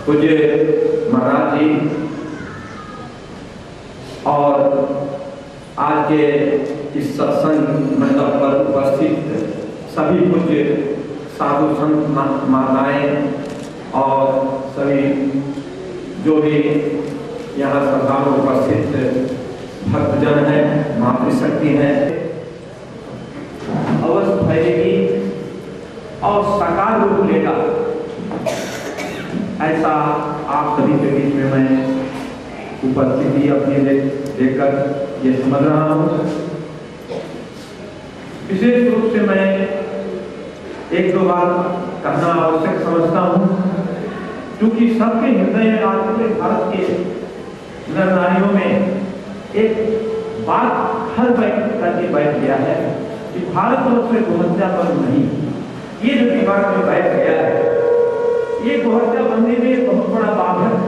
पूज्य महाराज जी और आज के इस सत्संग मंडप पर उपस्थित सभी पूज्य साधु संत माताएं और सभी जो भी यहाँ सभा में उपस्थित भक्तजन है, मातृशक्ति है, अवश्य फैलेगी और साकार रूप लेगा, ऐसा आप सभी के बीच में मैं उपस्थिति अपनी लेकर ये समझ रहा हूँ। विशेष रूप से मैं एक दो बार कहना आवश्यक समझता हूँ, क्योंकि सबके हृदय में आज पूरे भारत के नर नारियों में एक बात हर करके बैठ गया है कि भारत वर्ष में गोहत्या बंद नहीं। ये जो दिमाग में बैठ गया है, ये गोहत्या बनने में एक बहुत बड़ा बाधक है।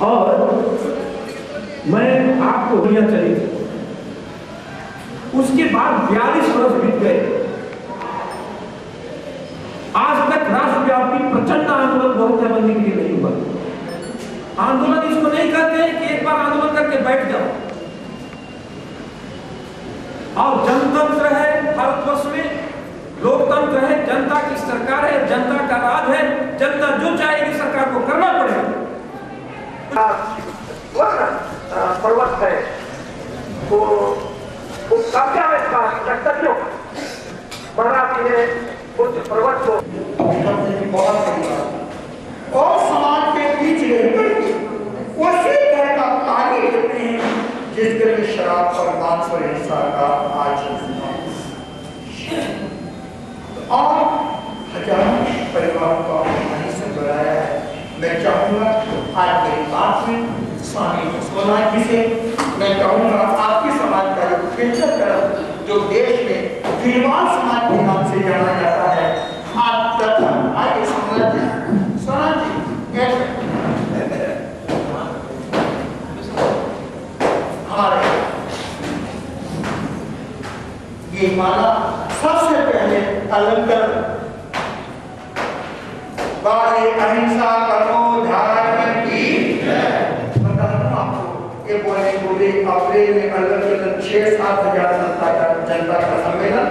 और मैं आपको दुनिया चली थी, उसके बाद 42 वर्ष बीत गए, आज तक राष्ट्रव्यापी प्रचंड आंदोलन गोहत्या बनने के लिए नहीं हुआ। आंदोलन इसको नहीं कहते हैं कि एक बार आंदोलन करके बैठ जाओ। और जनतंत्र है भारतवर्ष में, लोकतंत्र है, जनता की सरकार है, जनता का राज है, जनता जो चाहेगी सरकार को करना पड़ेगा। पर्वत है वो कब्जा है इसका कर्तव्यों का। महाराज जी ने उस पर्वत को और समाज के बीच रहकर उसी तरह का कार्य करते हैं जिसके लिए शराब और मांस और हिंसा का आज और हजारों परिवारों को वहीं से बुलाया है। मैं चाहूंगा आज मेरी बात में स्वामी सोनाथ जी से मैं चाहूंगा आपके समाज का एक बेहतर तरफ जो देश में वीरवान समाज के नाम से जाना जाता है, आप प्रथम आगे सोनाथ जी हमारे ये माला सबसे पहले अलंकर वाले अहिंसा करो धर्म की आपको ये बोले अप्रैल में अलग-अलग 6-7 हजार जनता का सम्मेलन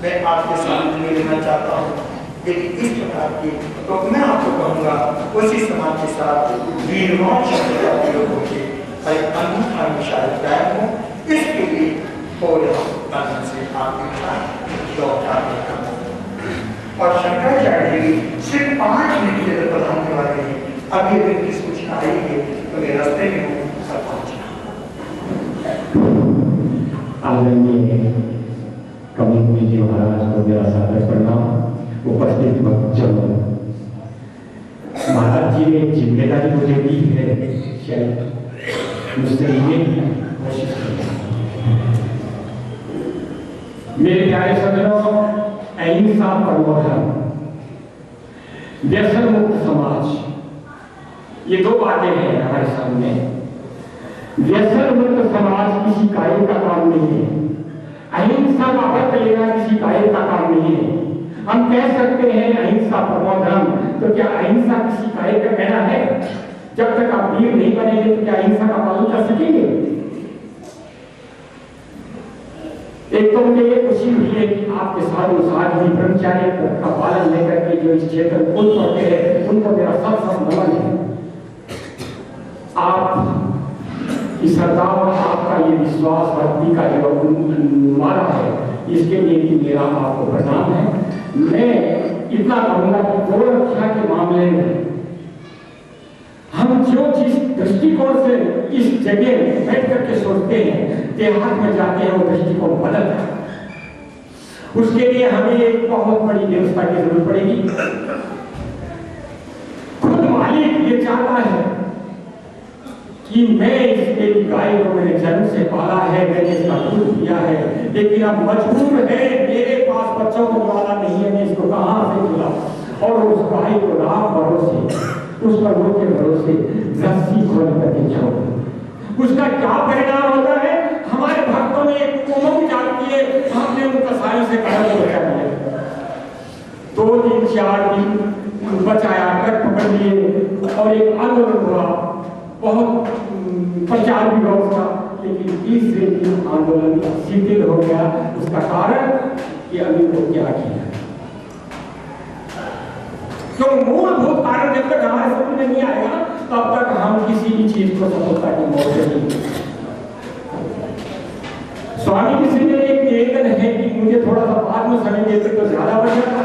मैं आपके सामने लेना चाहता हूँ। लेकिन इस प्रकार की तो मैं आपको कहूँगा उसी समाज के साथ वीरवान शब्द का प्रयोग होके एक अनूठा विचार कायम हो, इसके लिए थोड़े तन से आपके और शंकराचार्य जी सिर्फ 5 मिनट के अंदर बताने वाले हैं। अभी अगर किसी कुछ आएंगे तो मेरे रास्ते में हो सब पहुँचना। आदरणीय कमल जी महाराज को मेरा सादर प्रणाम। उपस्थित भक्तजनों, महाराज जी ने जिम्मेदारी मुझे दी है, शायद मुझसे ये कोशिश की। मेरे प्यारे सज्जनों, अहिंसा परमो धर्म, व्यसन मुक्त समाज, ये दो बातें हैं हमारे सामने। व्यसन मुक्त समाज किसी कार्य का काम नहीं है, अहिंसा का व्रत लेना किसी कार्य का काम नहीं है। हम कह सकते हैं अहिंसा परमो धर्म, तो क्या अहिंसा किसी कार्य का कहना है? जब तक आप वीर नहीं बनेंगे तो क्या अहिंसा का पालन कर सकेंगे? एक तो मुझे ये खुशी हुई है कि आपके साधु साध्वी ब्रह्मचार्य का पालन लेकर के जो इस क्षेत्र में खुद पढ़ते हैं उनको मेरा सब नमन है। आप की श्रद्धा और आपका ये विश्वास भक्ति का जो मारा है, इसके लिए भी मेरा आपको प्रणाम है। मैं इतना कहूंगा कि गौ रक्षा के मामले में हम जो जिस दृष्टिकोण से इस जगह बैठ करके सोचते हैं, देहात में जाते हैं, वो दृष्टिकोण बदल है। उसके लिए हमें एक बहुत बड़ी व्यवस्था की जरूरत पड़ेगी। खुद मालिक ये चाहता है कि मैं इसके गाय को मैंने जन्म से पाला है, मैंने इसका दूध दिया है, लेकिन अब मजबूर है, मेरे पास बच्चों को वाला नहीं है, मैं इसको कहां से खिलाऊं? और उस गाय को रात भरोसे, उस पर के भरोसे रस्सी खोल करके छोड़, उसका क्या परिणाम होता है? हमारे भक्तों में एक उमंग जागती है, हमने उन कसाईयों से कहा 2 दिन 4 दिन बचाया, ट्रक पकड़ लिए और एक आंदोलन हुआ, बहुत प्रचार भी हुआ उसका, लेकिन तीसरे दिन आंदोलन शिथिल हो गया। उसका कारण कि अभी वो क्या किया, तो मूलभूत कारण जब तक हमारे समझ में नहीं आएगा तब तक हम किसी भी चीज को सफलता की मोड़ से नहीं। स्वामी जी से मेरे एक निवेदन है कि मुझे थोड़ा सा बाद में समय देते तो ज्यादा बढ़िया था।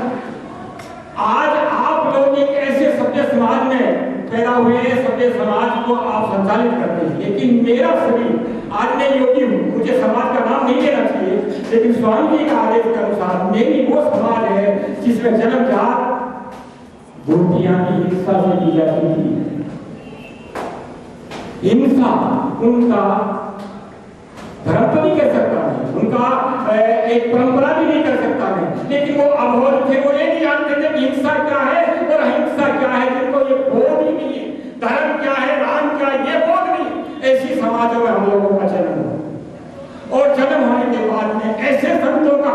आज आप लोग एक ऐसे सभ्य समाज में पैदा हुए हैं, सभ्य समाज को आप संचालित करते हैं, लेकिन मेरा शरीर, आज मैं योगी हूँ, मुझे समाज का नाम नहीं लेना चाहिए, लेकिन स्वामी जी के आदेश के अनुसार मेरी वो समाज है जिसमें जन्मजात वोटियां की हिंसा से दी जाती थी। हिंसा उनका धर्म तो नहीं कर सकता मैं, उनका एक परंपरा भी नहीं कर सकता मैं, लेकिन वो अबोध थे, वो ये नहीं जानते थे कि हिंसा क्या है और अहिंसा क्या है, जिनको ये बोध ही नहीं है, धर्म क्या है, राम क्या है, ये बोध नहीं। ऐसी समाजों में हम लोगों का जन्म हुआ और जन्म होने के बाद में ऐसे संतों का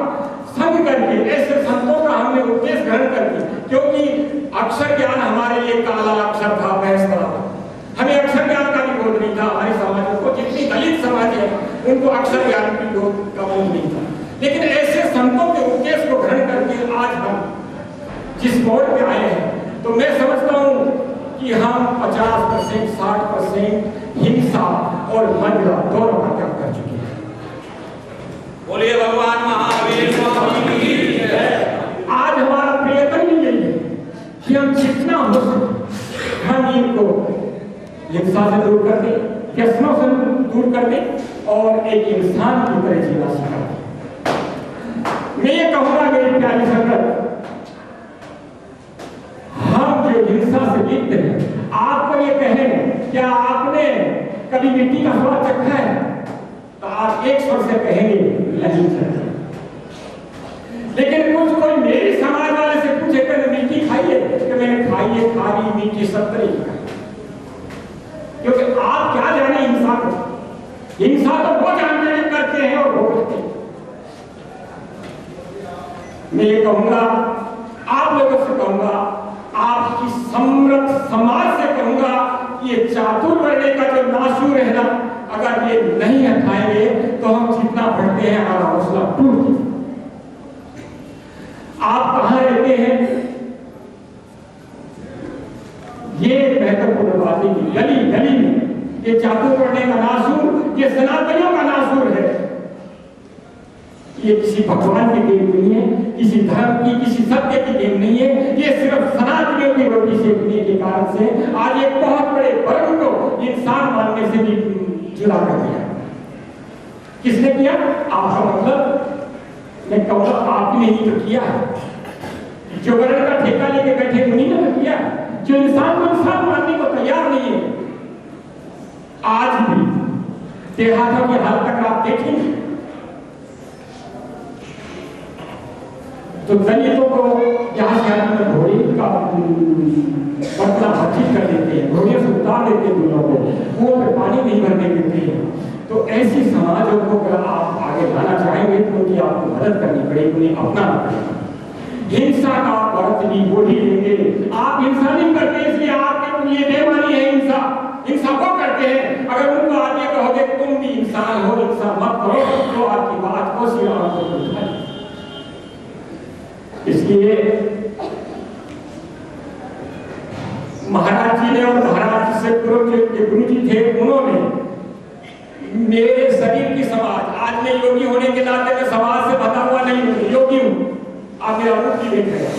संग करके, ऐसे संतों का हमने उपदेश ग्रहण करके, क्योंकि अक्षर ज्ञान हमारे लिए काला अक्षर था, बहस था, हमें अक्षर ज्ञान का भी बोध नहीं था। हमारे समाज को, जितनी दलित समाज है उनको अक्षर ज्ञान की का बोध नहीं था, लेकिन ऐसे संतों के उपदेश को ग्रहण करके आज हम जिस मोड़ पे आए हैं, तो मैं समझता हूँ कि हम 50%, 60% हिंसा और मजरा दोनों का त्याग कर चुके हैं। बोलिए भगवान महावीर स्वामी की जय। आज हमारा प्रयत्न ही यही है कि हम जितना हो सके हम इनको हिंसा से दूर कर दें, व्यसनों से दूर कर दें और एक इंसान की तरह जीना सिखा दें। मैं ये कहूंगा मेरी प्यारी संगत, हम जो हिंसा से लिप्त हैं, आपको ये कहें क्या आपने कभी मिट्टी का स्वाद चखा है, तो आप एक स्वर से कहेंगे नहीं चखा। लेकिन कुछ कोई मेरी समाज वाले से पूछे कि मिट्टी खाई है, कि मैंने खाई है, खारी मीठी सब तरह की, क्योंकि आप क्या जाने हिंसा को, हिंसा तो वो जानते हैं, करते हैं और भोगते हैं। मैं ये कहूंगा, आप लोगों से कहूंगा, आपकी समृद्ध समाज से कहूंगा, ये चातुर्वर्ण का जो नासूर है ना, अगर ये नहीं हटाएंगे तो हम जितना बढ़ते हैं हमारा हौसला टूट। आप कहां रहते हैं, ये महत्वपूर्ण बात है कि गली गली में ये चातुर्वर्ण का नासूर, ये सनातनियों का नासूर है। ये किसी भगवान की देन नहीं है, किसी धर्म की, किसी सत्य की देन नहीं है, ये सिर्फ सनातनियों की रोटी सेकने के कारण से आज एक बहुत बड़े वर्ग को इंसान मानने से भी जुदा कर दिया। किसने किया? आपका मतलब, मैं कहूँगा आपने ही तो किया है। जो वर्ण का ठेका लेके बैठे उन्हीं ने तो किया, जो इंसान को इंसान मानने को तैयार नहीं है। आज भी देहातों की हालत अगर आप देखेंगे तो दलितों को यहाँ से घोड़े का बदला भर्ती कर देते हैं, घोड़े से उतार देते हैं दूल्हों को, कुओं में पानी नहीं भरने देते हैं। तो ऐसी समाजों को अगर आप आगे लाना चाहेंगे तो उनकी आपको मदद करनी पड़ेगी, उन्हें अपनाना पड़ेगा। हिंसा का अर्थ भी वो ही लेंगे। आप हिंसा नहीं करते इसलिए आपके लिए बेमानी है हिंसा, हिंसा वो करते हैं। अगर उनको आगे कहोगे तुम भी इंसान हो, हिंसा मत करो, तो आपकी बात को सिरा को। इसलिए महाराज जी ने और महाराज से गुरु जी थे, उन्होंने मेरे शरीर की समाज, आज मैं योगी होने के नाते में समाज से बता हुआ नहीं हूँ, योगी हूँ, आप मेरा मुख भी देख रहे हैं।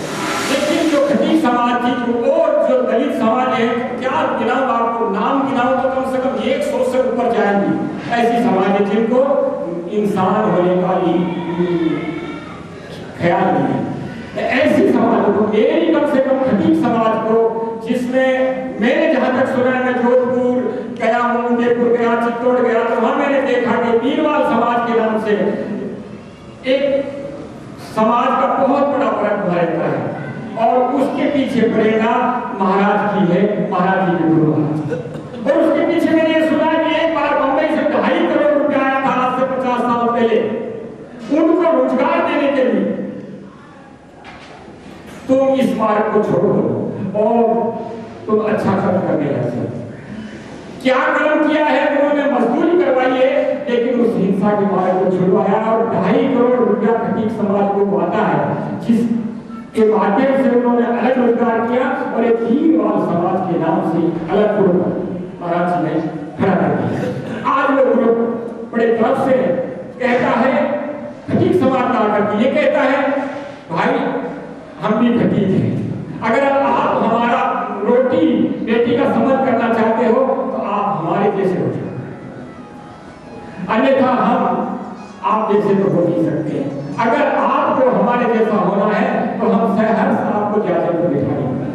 लेकिन जो खती समाज थी, जो और जो दलित समाज है, क्या गिनाऊं आपको, नाम गिनाऊं तो कम से कम 100 से ऊपर जाएंगी। ऐसी समाज है जिनको इंसान होने का भी ख्याल नहीं है। ऐसी समाज को, मेरी कम से कम खती समाज को, जिसमें मैंने जहां तक सुना है, मैं जोधपुर गया हूं, उदयपुर गया, चित्तौड़ गया, तो वहां मैंने देखा कि बीरवाल समाज के नाम से एक समाज का बहुत बड़ा वर्ग रहता है और उसके पीछे प्रेरणा महाराज की है, महाराज जी के गुरु महाराज। और उसके पीछे मैंने ये सुना कि एक बार बंबई से 2.5 करोड़ रुपया आया था आज से 50 साल पहले, उनको रोजगार देने के लिए। तुम इस मार्ग को छोड़ दो, और तुम अच्छा कर्म करने लगे। क्या कर्म किया है? उन्होंने मजदूरी करवाई है, लेकिन उस हिंसा के मार्ग को छुड़वाया और 2.5 करोड़ रुपया खटीक समाज को बांटा है, जिसके माध्यम से उन्होंने अलग रोजगार किया और एक हीरवाल समाज के नाम से अलग ग्रुप महाराज जी ने खड़ा कर दिया। आज वो ग्रुप बड़े गर्व से कहता है, खटीक समाज का आकर ये कहता है, भाई हम भी खटीक हैं, अगर आप हमारा रोटी बेटी का समझ करना चाहते हो तो आप हमारे जैसे हो जाओ, अन्यथा हम आप जैसे तो हो नहीं सकते। अगर आपको हमारे जैसा होना है तो हम सहर्ष आपको ज्यादा को दिखाएंगे।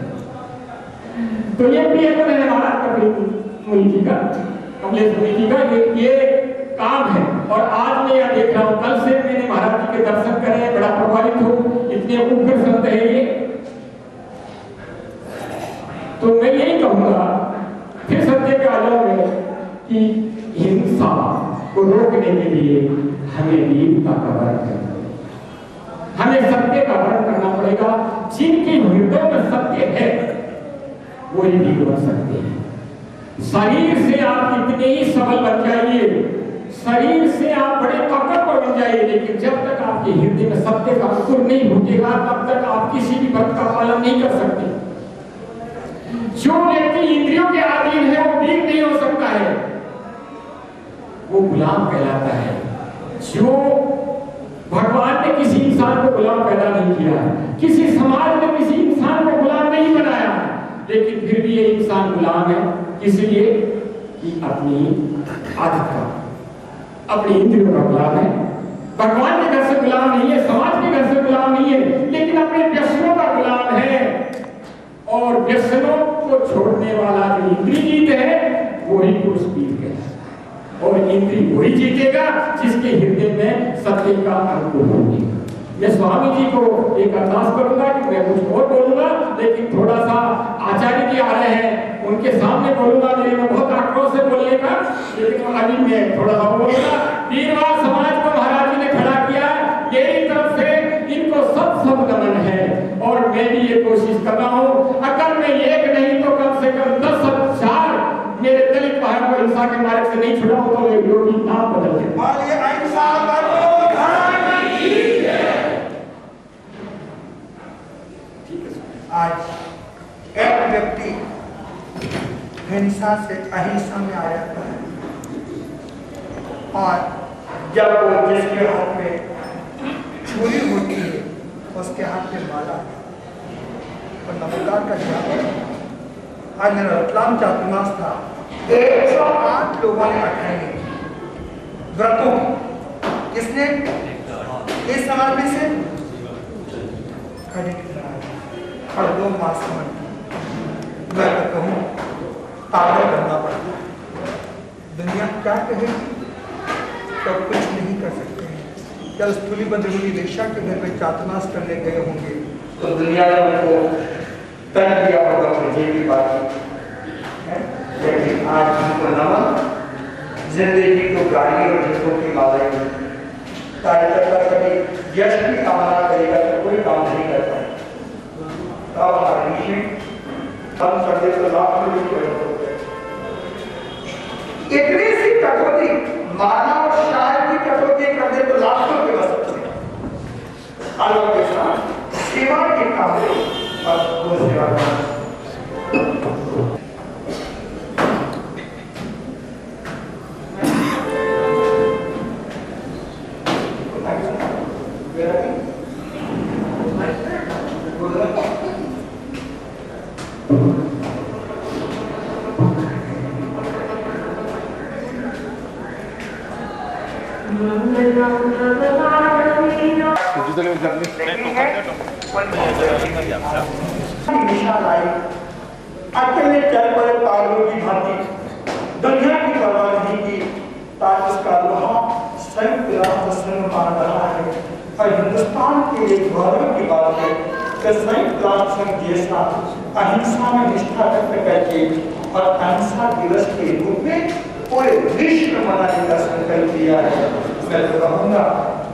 तो ये भी है महाराज मुनि जी का, कमलेश मुनि जी का ये काम है। और आज मैं यह देख रहा हूँ, कल से मैंने महाराज जी के दर्शन करे, बड़ा प्रभावित हूँ, इतने उग्र संत है ये। तो मैं यही कहूंगा फिर सत्य के आलोक में कि हिंसा को रोकने के लिए हमें वीरता का वर्ण करना पड़ेगा, हमें सत्य का वर्ण करना पड़ेगा। जिनके हृदय में सत्य है वो ही वीर बन सकते हैं। शरीर से आप कितने ही सबल बन जाइए, शरीर से आप बड़े ताकतवर बन जाइए, लेकिन जब तक आपके हृदय में सत्य का अंकुर नहीं फूटेगा तब तक आप किसी भी व्रत का पालन नहीं कर सकते। जो व्यक्ति इंद्रियों के अधीन है वो वीर नहीं हो सकता है, वो गुलाम कहलाता है। जो भगवान ने किसी इंसान को गुलाम पैदा नहीं किया है, किसी समाज ने किसी इंसान को गुलाम नहीं बनाया, लेकिन फिर भी ये इंसान गुलाम है, इसलिए कि अपनी आदत का, अपनी इंद्रियों का गुलाम है। भगवान के घर से गुलाम नहीं है, समाज के घर से गुलाम नहीं है, लेकिन अपने व्यसनों का गुलाम है। और व्यसनों को छोड़ने वाला जो इंद्रिय जीत है वही पुरुष जीत है, और इंद्रिय वही जीतेगा जिसके हृदय में सत्य का अंकुर होगा। मैं स्वामी जी को एक अरदास करूंगा कि मैं कुछ और बोलूंगा, लेकिन थोड़ा सा आचार्य जी आ रहे हैं, उनके सामने बोलूंगा। मेरे में बहुत आक्रोश है बोलने का, लेकिन अभी मैं थोड़ा सा बोलूंगा। वीरवाल समाज को महाराज जी ने खड़ा किया, मेरी तरफ से इनको सब नमन है। और मैं भी ये कोशिश कर रहा हूँ, अगर मैं एक नहीं तो कम से कम 10,000 मेरे दलित भाइयों को हिंसा के मार्ग से नहीं छुड़ाऊं तो ये योगी नाम बदल दे। आज एक व्यक्ति हिंसा से अहिंसा में आ जाता है, और जब वो जिसके हाथ में छुरी होती है उसके हाथ में माला है। और नमस्कार का जाप आज मेरा रतलाम चातुर्मास था, 108 लोगों ने अठाए व्रतों। किसने? इस समाज में से और 2 मास मैं तो कहूँ आदर करना पड़ता। दुनिया क्या कहेगी तो कुछ नहीं कर सकते हैं। क्या स्थूली बंदरूनी वेश्या के घर में चातुर्मास करने गए होंगे तो दुनिया ने उनको तय दिया होगा मुझे भी बात है। लेकिन आज हमको नमन, जिंदगी को गाड़ी और जिसको की मालाएं कभी यश की कामना करेगा तो कोई काम नहीं कर पाएगा। हम सर्दे तो लाख में इतनी सी कटौती माना और शायर की कटौती कर दे तो लाखों के बस आलोक के साथ सेवा के काम और वो सेवा अकेले चल पड़े पागलों की भांति, दुनिया की परवाह नहीं की। ताकि उसका लोहा संयुक्त राष्ट्र संघ मान रहा है, और हिंदुस्तान के एक गौरव की बात है कि संयुक्त राष्ट्र संघ जैसा अहिंसा में निष्ठा व्यक्त करके और अहिंसा दिवस के रूप में पूरे विश्व में मनाने का संकल्प किया है। मैं तो कहूँगा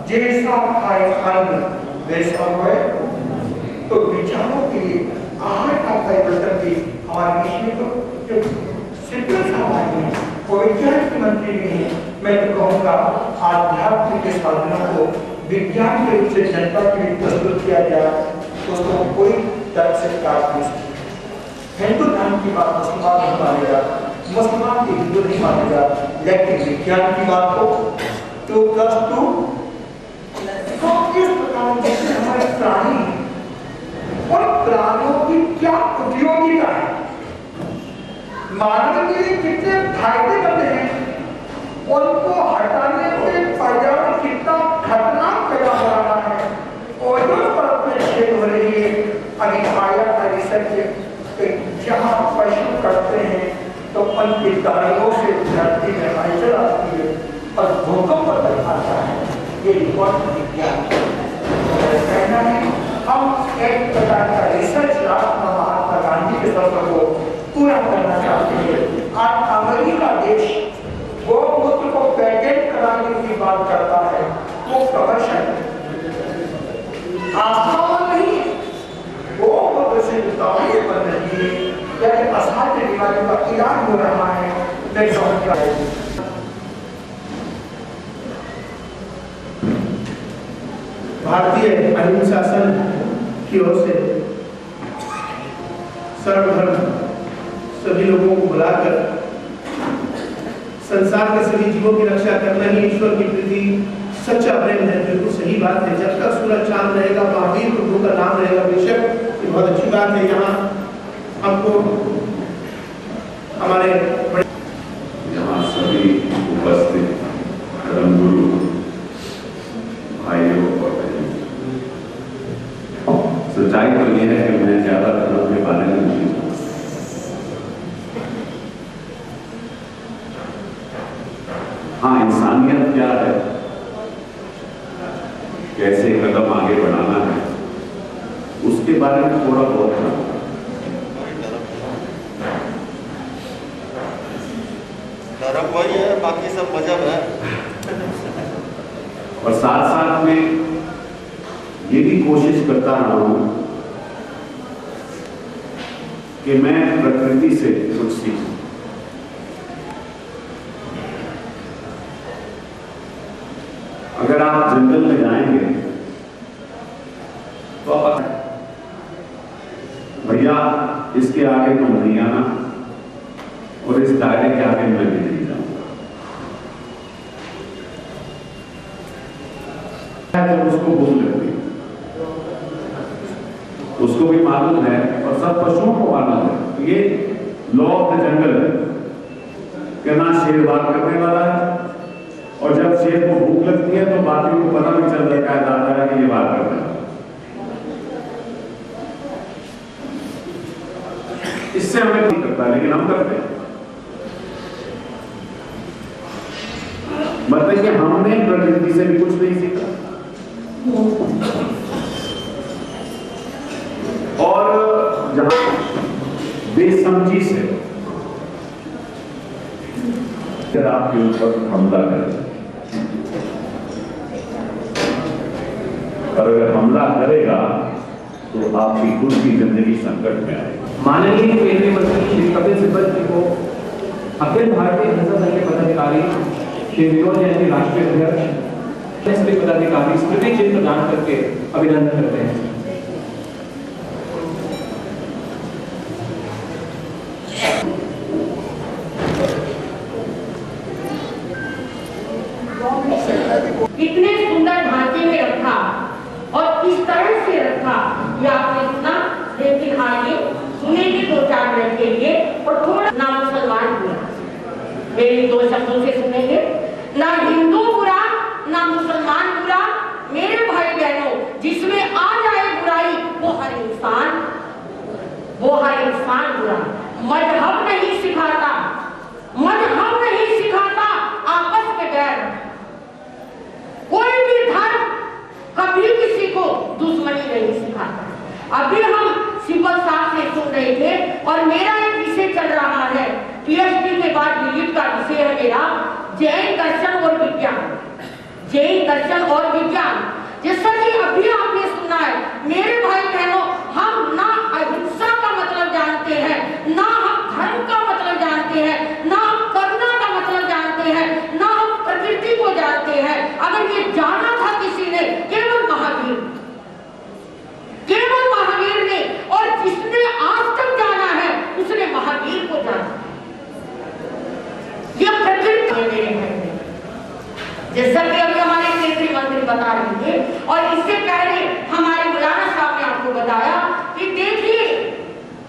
जैसा खाए अन्न वैसा होए, तो विचारों के लिए आज का परिवर्तन भी हमारे देश में तो सिंपल सामान्य है, वो विज्ञान के मंत्री भी हैं। मैं तो कहूँगा आध्यात्म के साधनों को विज्ञान के रूप से जनता के लिए प्रस्तुत किया जाए, उसको कोई तर्क से काट नहीं सकता। हिंदू धर्म की बात मुसलमान नहीं मानेगा, मुसलमान की हिंदू नहीं मानेगा, लेकिन विज्ञान की बात को 2+2 तो इस प्रकार जैसे हमारे प्राणी और प्राणियों की क्या उपयोगिता है, मानव के लिए कितने फायदेमंद हैं, उनको हटाने से पर्यावरण कितना खतरनाक पैदा हो रहा है, ओजोन परत में छेद हो रही है। अभी आया था रिसर्च, जहाँ पशु करते हैं तो उनकी दाढ़ों से धरती में हलचल आती है और भूकंप आता है। ये रिकॉर्ड विज्ञान कहना है। हम एक प्रकार का रिसर्च राष्ट्र महात्मा गांधी के सफर को पूरा करना चाहते हैं। आज अमेरिका देश गौमूत्र को पैटेंट कराने की बात करता है, वो कमर्शियल आसान नहीं, गौमूत्र से दवाएं बन रही है, यानी असाध्य बीमारियों का इलाज हो रहा है। मैं कहूँगा भारतीय अहिंसा संघ की ओर से सर्वधर्म सभी लोगों को बुलाकर संसार के सभी जीवों की रक्षा करना ही ईश्वर की प्रति सच्चा प्रेम है। बिल्कुल सही बात है। जब तक सूरज चांद रहेगा, महावीर प्रभु का नाम रहेगा। बेशक ये बहुत अच्छी बात है। यहाँ हमको हमारे यहाँ सभी उपस्थित धर्मगुरु भाइयों और बहनों, सच्चाई तो यह है कि मैं ज्यादा धर्म के बारे में नहीं जानता। हाँ, इंसानियत क्या है, कैसे कदम आगे बढ़ाना है, उसके बारे में थोड़ा बहुत जानता। धर्म वही है, बाकी सब मजहब है। और साथ साथ में ये भी कोशिश करता रहा हूं कि मैं प्रकृति से कुछ सीखूं। अगर आप जंगल में जाएंगे तो आप भैया इसके आगे तुम नहीं आना और इस दायरे के आगे मैं भी नहीं जाऊंगा। जब उसको भूख लगती है, उसको भी मालूम है और सब पशुओं को मालूम है। ये लॉ ऑफ द जंगल है कि ना शेर वार करने वाला है, और जब शेर को भूख लगती है तो बाकी को पता भी चल जाता है कि ये वार करता है। इससे हमें नहीं करता, लेकिन हम करते हैं। मतलब कि हमने प्रकृति से भी कुछ नहीं सीखा। और जहां बेसमझी से अगर आपके ऊपर हमला करे, और अगर हमला करेगा तो आपकी खुद की जिंदगी संकट में आएगी। माननीय केंद्रीय मंत्री श्री कपिल सिब्बल जी को अखिल भारतीय अहिंसा संघ के पदाधिकारी श्री विनोद जैन जी राष्ट्रीय अध्यक्ष सभी पदाधिकारी स्मृति चिन्ह प्रदान करके अभिनंदन करते हैं। इतने सुंदर ढांचे में रखा और इस तरह से रखा कि आपने सुना, लेकिन आगे सुनेंगे 2-4 मिनट के लिए और थोड़ा ना मुसलमान बुरा, मेरे 2 शब्दों से सुनेंगे, ना हिंदू बुरा ना मुसलमान बुरा। मेरे भाई बहनों, जिसमें आ जाए बुराई वो हर इंसान बुरा। मजहब नहीं सिखाता, मजहब नहीं सिखाता आपस में बैर। कोई भी धर्म कभी किसी को दुश्मनी नहीं सिखाता। अभी हम सिब्बल साहब से सुन रहे थे और मेरा एक विषय चल रहा है, पीएचडी के बाद बीएड का विषय है मेरा जैन दर्शन और विज्ञान। जैन दर्शन और विज्ञान, जैसा कि अभी आपने सुना है मेरे भाई बहनों, हम ना अहिंसा का मतलब और इससे पहले हमारे मौलाना साहब ने आपको बताया कि देखिए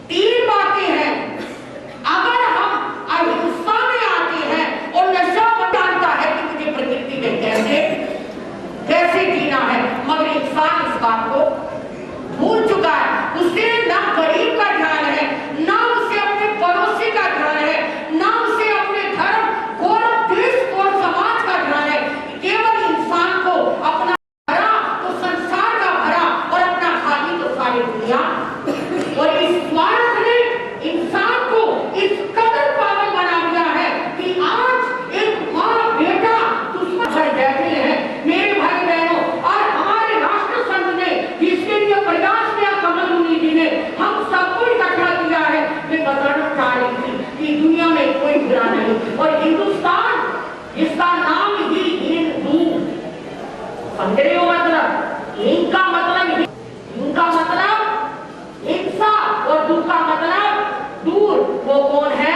3 बातें हैं। अगर हम अहिंसा में आते हैं और नशा बताता है कि मुझे प्रकृति में कैसे जीना है, मगर इंसान इस बात को भूल चुका है। उसे ना गरीब का ध्यान है, ना उसे अपने पड़ोसी का ध्यान है, ना उसे अपने धर्म और देश और समाज का ध्यान है। केवल इंसान को अपना भरा तो संसार का भरा और अपना खाली तो सारी दुनिया। और इस स्वार्थ ने इंसान को इस कदर पागल बना दिया है कि आज एक माँ बेटा दुश्मन बैठे हैं। मेरे भाई बहनों, और हमारे राष्ट्र संघ ने जिसके लिए प्रयास किया, कमल मुनि जी ने हम सबको इकट्ठा किया है। मैं बताना चाह रही थी कि दुनिया में कोई बुरा नहीं, और हिंदुस्तान जिसका नाम ही हिंदू, समझ हो मतलब, इनका मतलब हिंसा और दूर का मतलब दूर। वो कौन है?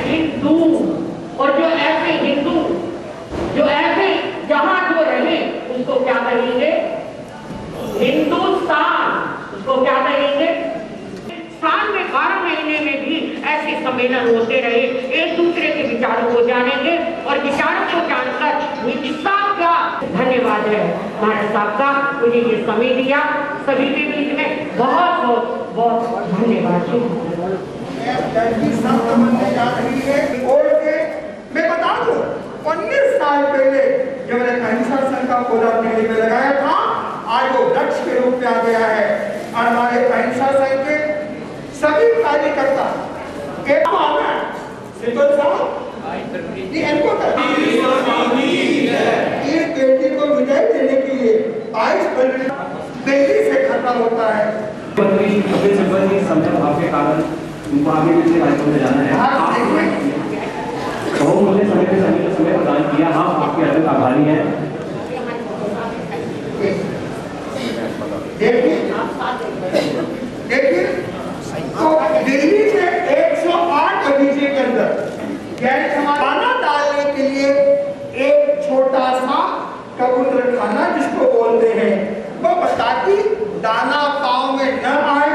हिंदू। और जो ऐसे हिंदू, जो ऐसे जहां जो रहे, उसको क्या कहेंगे? हिंदुस्तान। उसको क्या कहेंगे? साल में 12 महीने में भी ऐसे सम्मेलन होते रहे, एक दूसरे के विचारों को जानेंगे और विचारों को जानकर हिंसा का धन्यवाद है महाराज साहब का, मुझे ये समय दिया। सभी के बीच में बहुत बहुत बहुत धन्यवाद। मैं बता दूं, 19 साल पहले जब मैंने अहिंसा संघ का पौधा दिल्ली में लगाया था, आज वो वृक्ष के रूप में आ गया है। और हमारे अहिंसा संघ के सभी कार्यकर्ता बेटी को विदाई देने के लिए 22 फरवरी दिल्ली से खत्म होता है। आपके कारण उनको आगे पीछे कार्यक्रम में जाना है। मुझे समय प्रदान किया, हम आपके अधिक आभारी हैं। देखिए तो दिल्ली से 108 बगीचे के अंदर दाना डालने के लिए एक छोटा सा कबूतर खाना जिसको बोलते हैं, वो बताती दाना पाँव में न आए,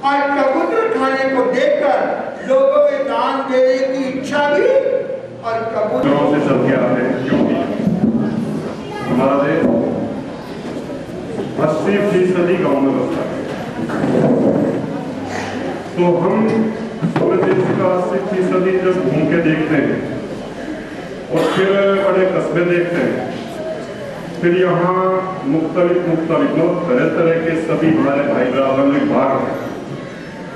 और कबूतर खाने को देखकर लोगों में दान देने की इच्छा भी, और कबूतरों से चल के आते हैं, क्योंकि हमारा देश 80% गाँव में बसता है। तो हम पूरे देश का 80% जब घूम के देखते हैं और फिर बड़े कस्बे देखते हैं, फिर यहाँ मुख्तलिफ तरह तरह के सभी हमारे भाई बराबर में भाग हैं,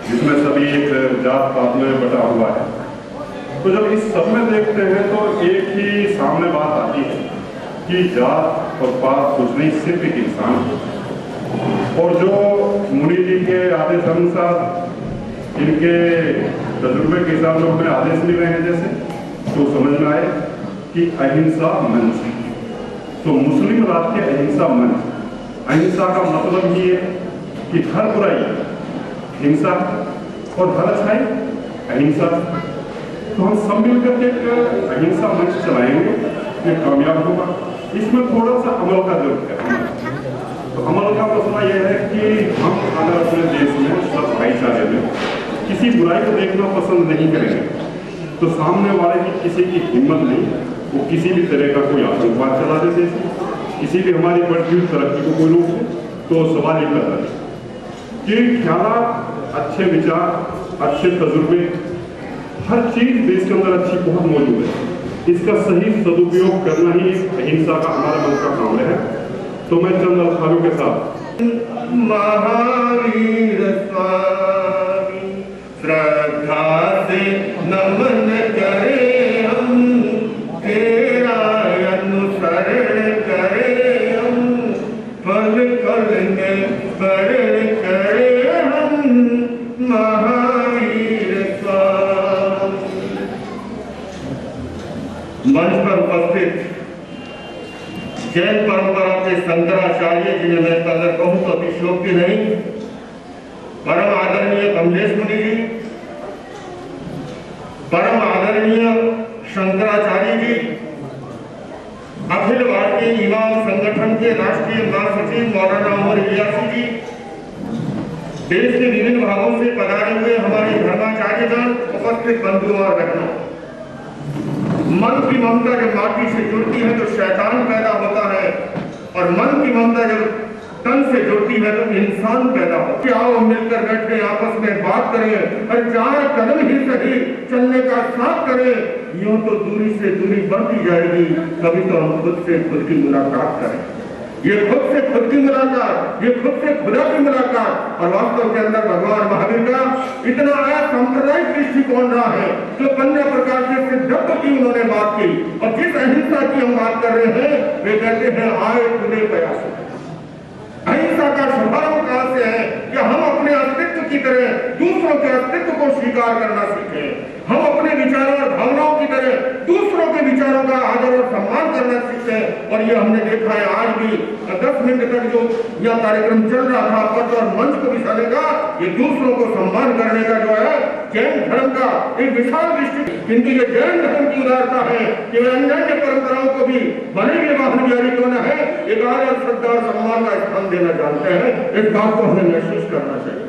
जिसमें सभी एक जात पात में बटा हुआ है। तो जब इस सब में देखते हैं तो एक ही सामने बात आती है कि जात और पात कुछ नहीं, सिर्फ एक इंसान है। और जो मुनि जी के आदेश अनुसार, इनके तजुर्बे के हिसाब से अपने आदेश मिल रहे हैं, जैसे तो समझ में आए कि अहिंसा मंच, तो मुस्लिम राष्ट्र के अहिंसा मंच, अहिंसा का मतलब ये है कि हर बुराई हिंसा और हर अच्छाई अहिंसा। तो हम सब मिलकर के अहिंसा मंच चलाएंगे, ये कामयाब होगा। इसमें थोड़ा सा अमल का जरूरत है। तो अमल का मसला यह है कि हम अगर अपने देश में सब भाईचारे में किसी बुराई को देखना पसंद नहीं करेंगे, तो सामने वाले की किसी की हिम्मत नहीं, वो किसी भी तरह का कोई आतंकवाद चला दे देश में, किसी भी हमारी बढ़ती हुई तरक्की को कोई रोक दे, तो सवाल ये करता है कि ख्याल, अच्छे विचार, अच्छे तजुर्बे, हर चीज देश के अंदर अच्छी बहुत मौजूद है। इसका सही सदुपयोग करना ही अहिंसा का हमारा मन का काम है। तो मैं चंद अल्फाजों के साथ महावीर स्वामी श्रद्धा से नमन करें हम, तेरा अनुसरण करें हम, पल पल में स्मरण करें हम, महावीर स्वामी। मंच पर उपस्थित जैन परंपरा के शंकराचार्य जिन्हें मैं अगर कहूं तो अतिशयोक्ति नहीं, परम आदरणीय कमलेश मुनि जी, परम आदरणीय शंकराचार्य जी, अखिल भारतीय इमाम संगठन के राष्ट्रीय महासचिव मौलाना उमर इलियासी जी, देश के विभिन्न भागों से पधारे हुए हमारे धर्माचार्यगण, उपस्थित बंधुओं और बहनों, मन की ममता जब माटी से जुड़ती है तो शैतान पैदा होता है, और मन की ममता जब तन से जुड़ती है तो इंसान पैदा होता है। आओ मिलकर बैठे आपस में बात करें और 4 कदम ही सही चलने का साथ करें। यूं तो दूरी से दूरी बढ़ती जाएगी, कभी तो हम खुद से खुद की मुलाकात करें। ये खुद से खुद की मुलाकात, ये खुद से खुदा की मुलाकात, और वास्तव के अंदर भगवान महावीर का इतना सांप्रदायिक दृष्टिकोण रहा है, जो 15 प्रकार के सिद्धांतों की उन्होंने बात की, और जिस अहिंसा की हम बात कर रहे हैं वे कहते हैं आए खुले प्रयास। अहिंसा का शुभारंभ कहां से है कि हम अपने अस्तित्व की तरह दूसरों के अस्तित्व को स्वीकार करना सीखें, हम अपने विचारों और भावनाओं की तरह दूसरों के विचारों का आदर और सम्मान करना सीखें। और ये हमने देखा है आज भी 10 मिनट तक जो यह कार्यक्रम चल रहा था पद और मंच को बिछाने का, ये दूसरों को सम्मान करने का जो है जैन धर्म का एक विशाल दृष्टि, किंतु ये जैन धर्म की उदारता है कि वे अन्य परंपराओं को भी भले ही वाहन जारी क्यों न है एक आदर श्रद्धा और सम्मान का स्थान देना जानते हैं। इस बात को हमें महसूस करना चाहिए।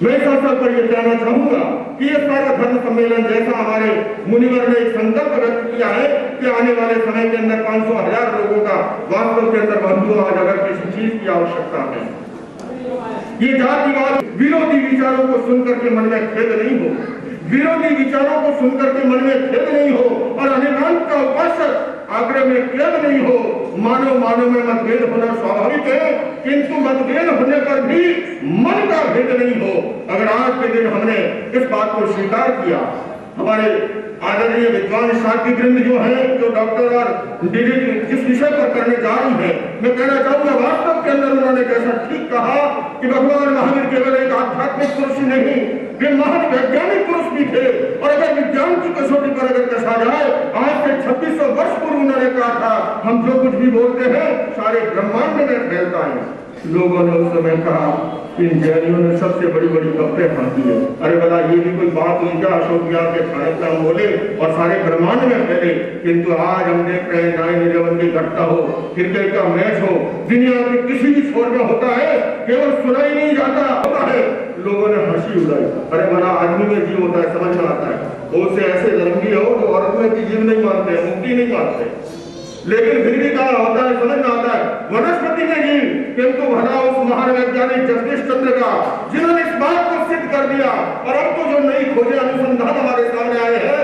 मैं इस अवसर पर यह कहना चाहूंगा कि ये सारा धर्म सम्मेलन जैसा हमारे मुनिवर ने एक संकल्प व्यक्त किया है कि आने वाले समय के अंदर 500,000 लोगों का वास्तव के अंदर बंधुओं आज अगर किसी चीज की आवश्यकता है, ये जातिवाद विरोधी विचारों को सुनकर के मन में खेद नहीं हो, विरोधी विचारों को सुनकर के मन में खेद नहीं हो, और अनेकांत का उपासक आग्रह में खेद नहीं हो। मानव मानव में मतभेद होना स्वाभाविक है, किंतु मतभेद होने पर भी मन का भेद नहीं हो। अगर आज के दिन हमने इस बात को स्वीकार किया, हमारे आदरणीय विद्वान छात्रवृंद जो है, जो डॉक्टर और डिग्री जिस विषय पर करने जा रही है, मैं कहना चाहूंगा वास्तव के अंदर उन्होंने जैसा ठीक कहा कि भगवान महावीर केवल एक आध्यात्मिक पुरुष नहीं, वे महान वैज्ञानिक पुरुष भी थे। और अगर विज्ञान की कसौटी पर अगर कसा जाए, आज से 2600 वर्ष पूर्व उन्होंने कहा था हम जो कुछ भी बोलते हैं सारे ब्रह्मांड में फैलता है। लोगों ने उस समय कहा इन जैनियों ने सबसे बड़ी बड़ी गप्पे फांकी है। अरे भला ये भी कोई बात हुई क्या अशोक ज्ञान के खाने का बोले और सारे ब्रह्मांड में फैले। किंतु आज हम देख रहे हैं 9/11 की घटना हो, क्रिकेट का मैच हो, दुनिया के किसी भी छोर में होता है, केवल सुना ही नहीं जाता होता है, लोगों ने हंसी उड़ाई। अरे भला आदमी में जीव होता है, समझ में आता है, उससे ऐसे धर्मी हो जो औरत में की जीव नहीं मानते, मुक्ति नहीं मानते, लेकिन फिर भी कहा होता है, समझ में आता है वनस्पति में जीव। किंतु भला उस महान वैज्ञानिक जगदीश चंद्र का जिन्होंने इस बात को सिद्ध कर दिया, और अब तो जो नई खोजें अनुसंधान हमारे सामने आए हैं,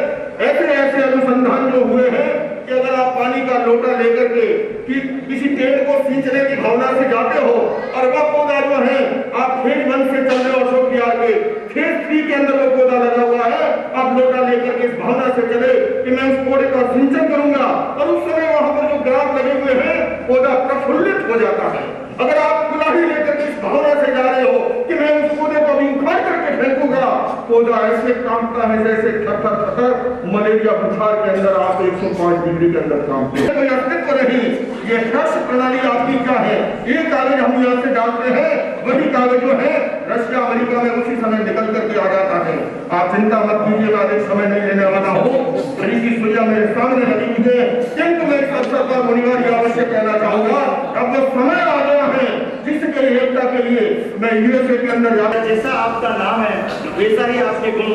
ऐसे ऐसे अनुसंधान जो हुए हैं कि अगर आप पानी का लोटा लेकर के कि किसी पेड़ को सींचने की भावना से जाते हो, और वह पौधा जो है आप खेत वन से चल रहे हो, अशोक बिहार के खेत ट्री के अंदर वो पौधा लगा हुआ है, आप लोटा लेकर के इस भावना से चले कि मैं उस पौधे का सिंचन करूंगा, और उस समय वहां पर जो ग्राफ लगे हुए हैं पौधा प्रफुल्लित हो जाता है। अगर आप गुलाही लेकर के इस भावना से जा रहे हो कि मैं उस पौधे को भी उखाड़ करके फेंकूंगा, पौधा ऐसे कांपता है जैसे थर मलेरिया बुखार के अंदर आप 105 डिग्री के अंदर कांपते हैं। कोई अस्तित्व नहीं। ये रस प्रणाली आपकी क्या है? ये कागज हम यहाँ से डालते हैं, वही कागज जो है रशिया अमेरिका में उसी समय निकल करके आ जाता है। आप चिंता मत कीजिएगा, अधिक समय नहीं लेने वाला हो, कहीं की सुइया मेरे सामने लगी हुई है। किंतु मैं इस अवसर पर मुनिवार अवश्य कहना चाहूंगा, अब वो समय आ गया है जिसके एकता के लिए मैं यूएसए के अंदर जाता। जैसा आपका नाम है वैसा ही आपके गुण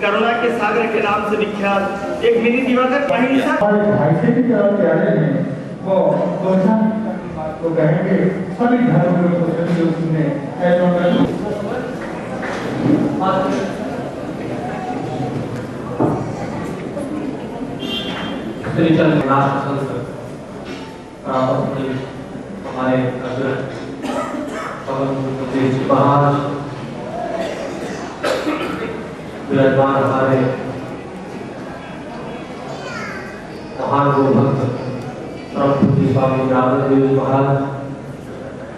करुणा के सागर के नाम से विख्यात एक मिनी दिवाकर अहिंसा भाई से भी प्यारे हैं, वो बात को कहेंगे सभी धर्मों को सभी लोग सुने हमारे महाराज विराजमान हमारे महान गुरु भक्त परम स्वामी नारायण देव महाराज,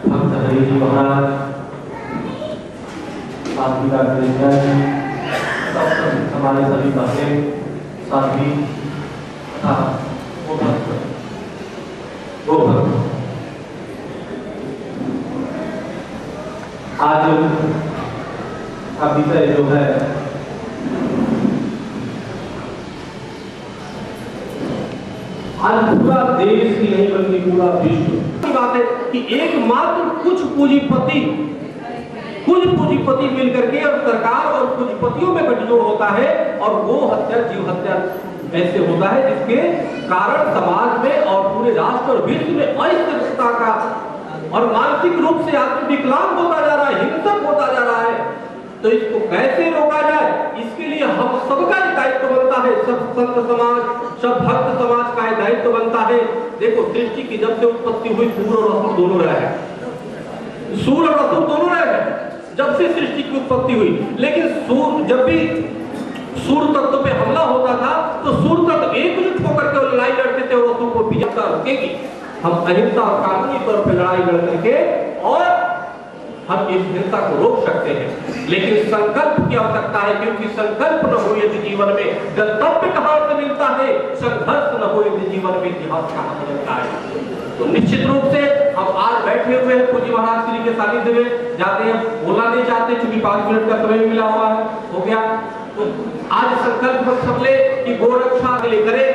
भक्त हरि जी महाराज, हमारे सभी भक्त साथी तथा वो भक्त आज का विषय जो है आज पूरा देश व भीष्म। बात है कि एकमात्र कुछ पूंजीपति मिलकर के और सरकार और पूंजीपतियों में गठजोड़ होता है और वो हत्या जीव हत्या ऐसे होता है जिसके कारण समाज में और पूरे राष्ट्र और विश्व में अस्थिरता का और मानसिक रूप से आदमी विकलांग होता जा रहा है, हिंसक होता जा रहा है। तो इसको कैसे रोका जाए, इसके लिए हम सबका दायित्व बनता है। सब संत समाज, सब भक्त समाज का दायित्व बनता है। देखो, सृष्टि की जब से उत्पत्ति हुई सूर और असुर दोनों रहे, सूर और असुर दोनों रहे जब से सृष्टि की उत्पत्ति हुई। लेकिन सूर, जब भी सूर तत्व पे हमला होता था तो सूर तत्व एकजुट होकर के लड़ाई लड़ते थे और असुर को विजय रोकेगी। हम अहिंसा और कानूनी तौर पर लड़ाई लड़ करके और हम इस हिंसा को रोक सकते हैं। लेकिन संकल्प की आवश्यकता है, क्योंकि संकल्प न हो यदि जीवन में गंतव्य कहां से मिलता है, संघर्ष न हो यदि जीवन में इतिहास कहां से मिलता है। तो निश्चित रूप से हम आज बैठे हुए हैं पूज्य महाराज श्री के सानिध्य में, जाते हैं बोलना नहीं चाहते क्योंकि 5 मिनट का समय मिला हुआ है, हो गया। तो आज संकल्प हम सब ले कि गोरक्षा के लिए करें।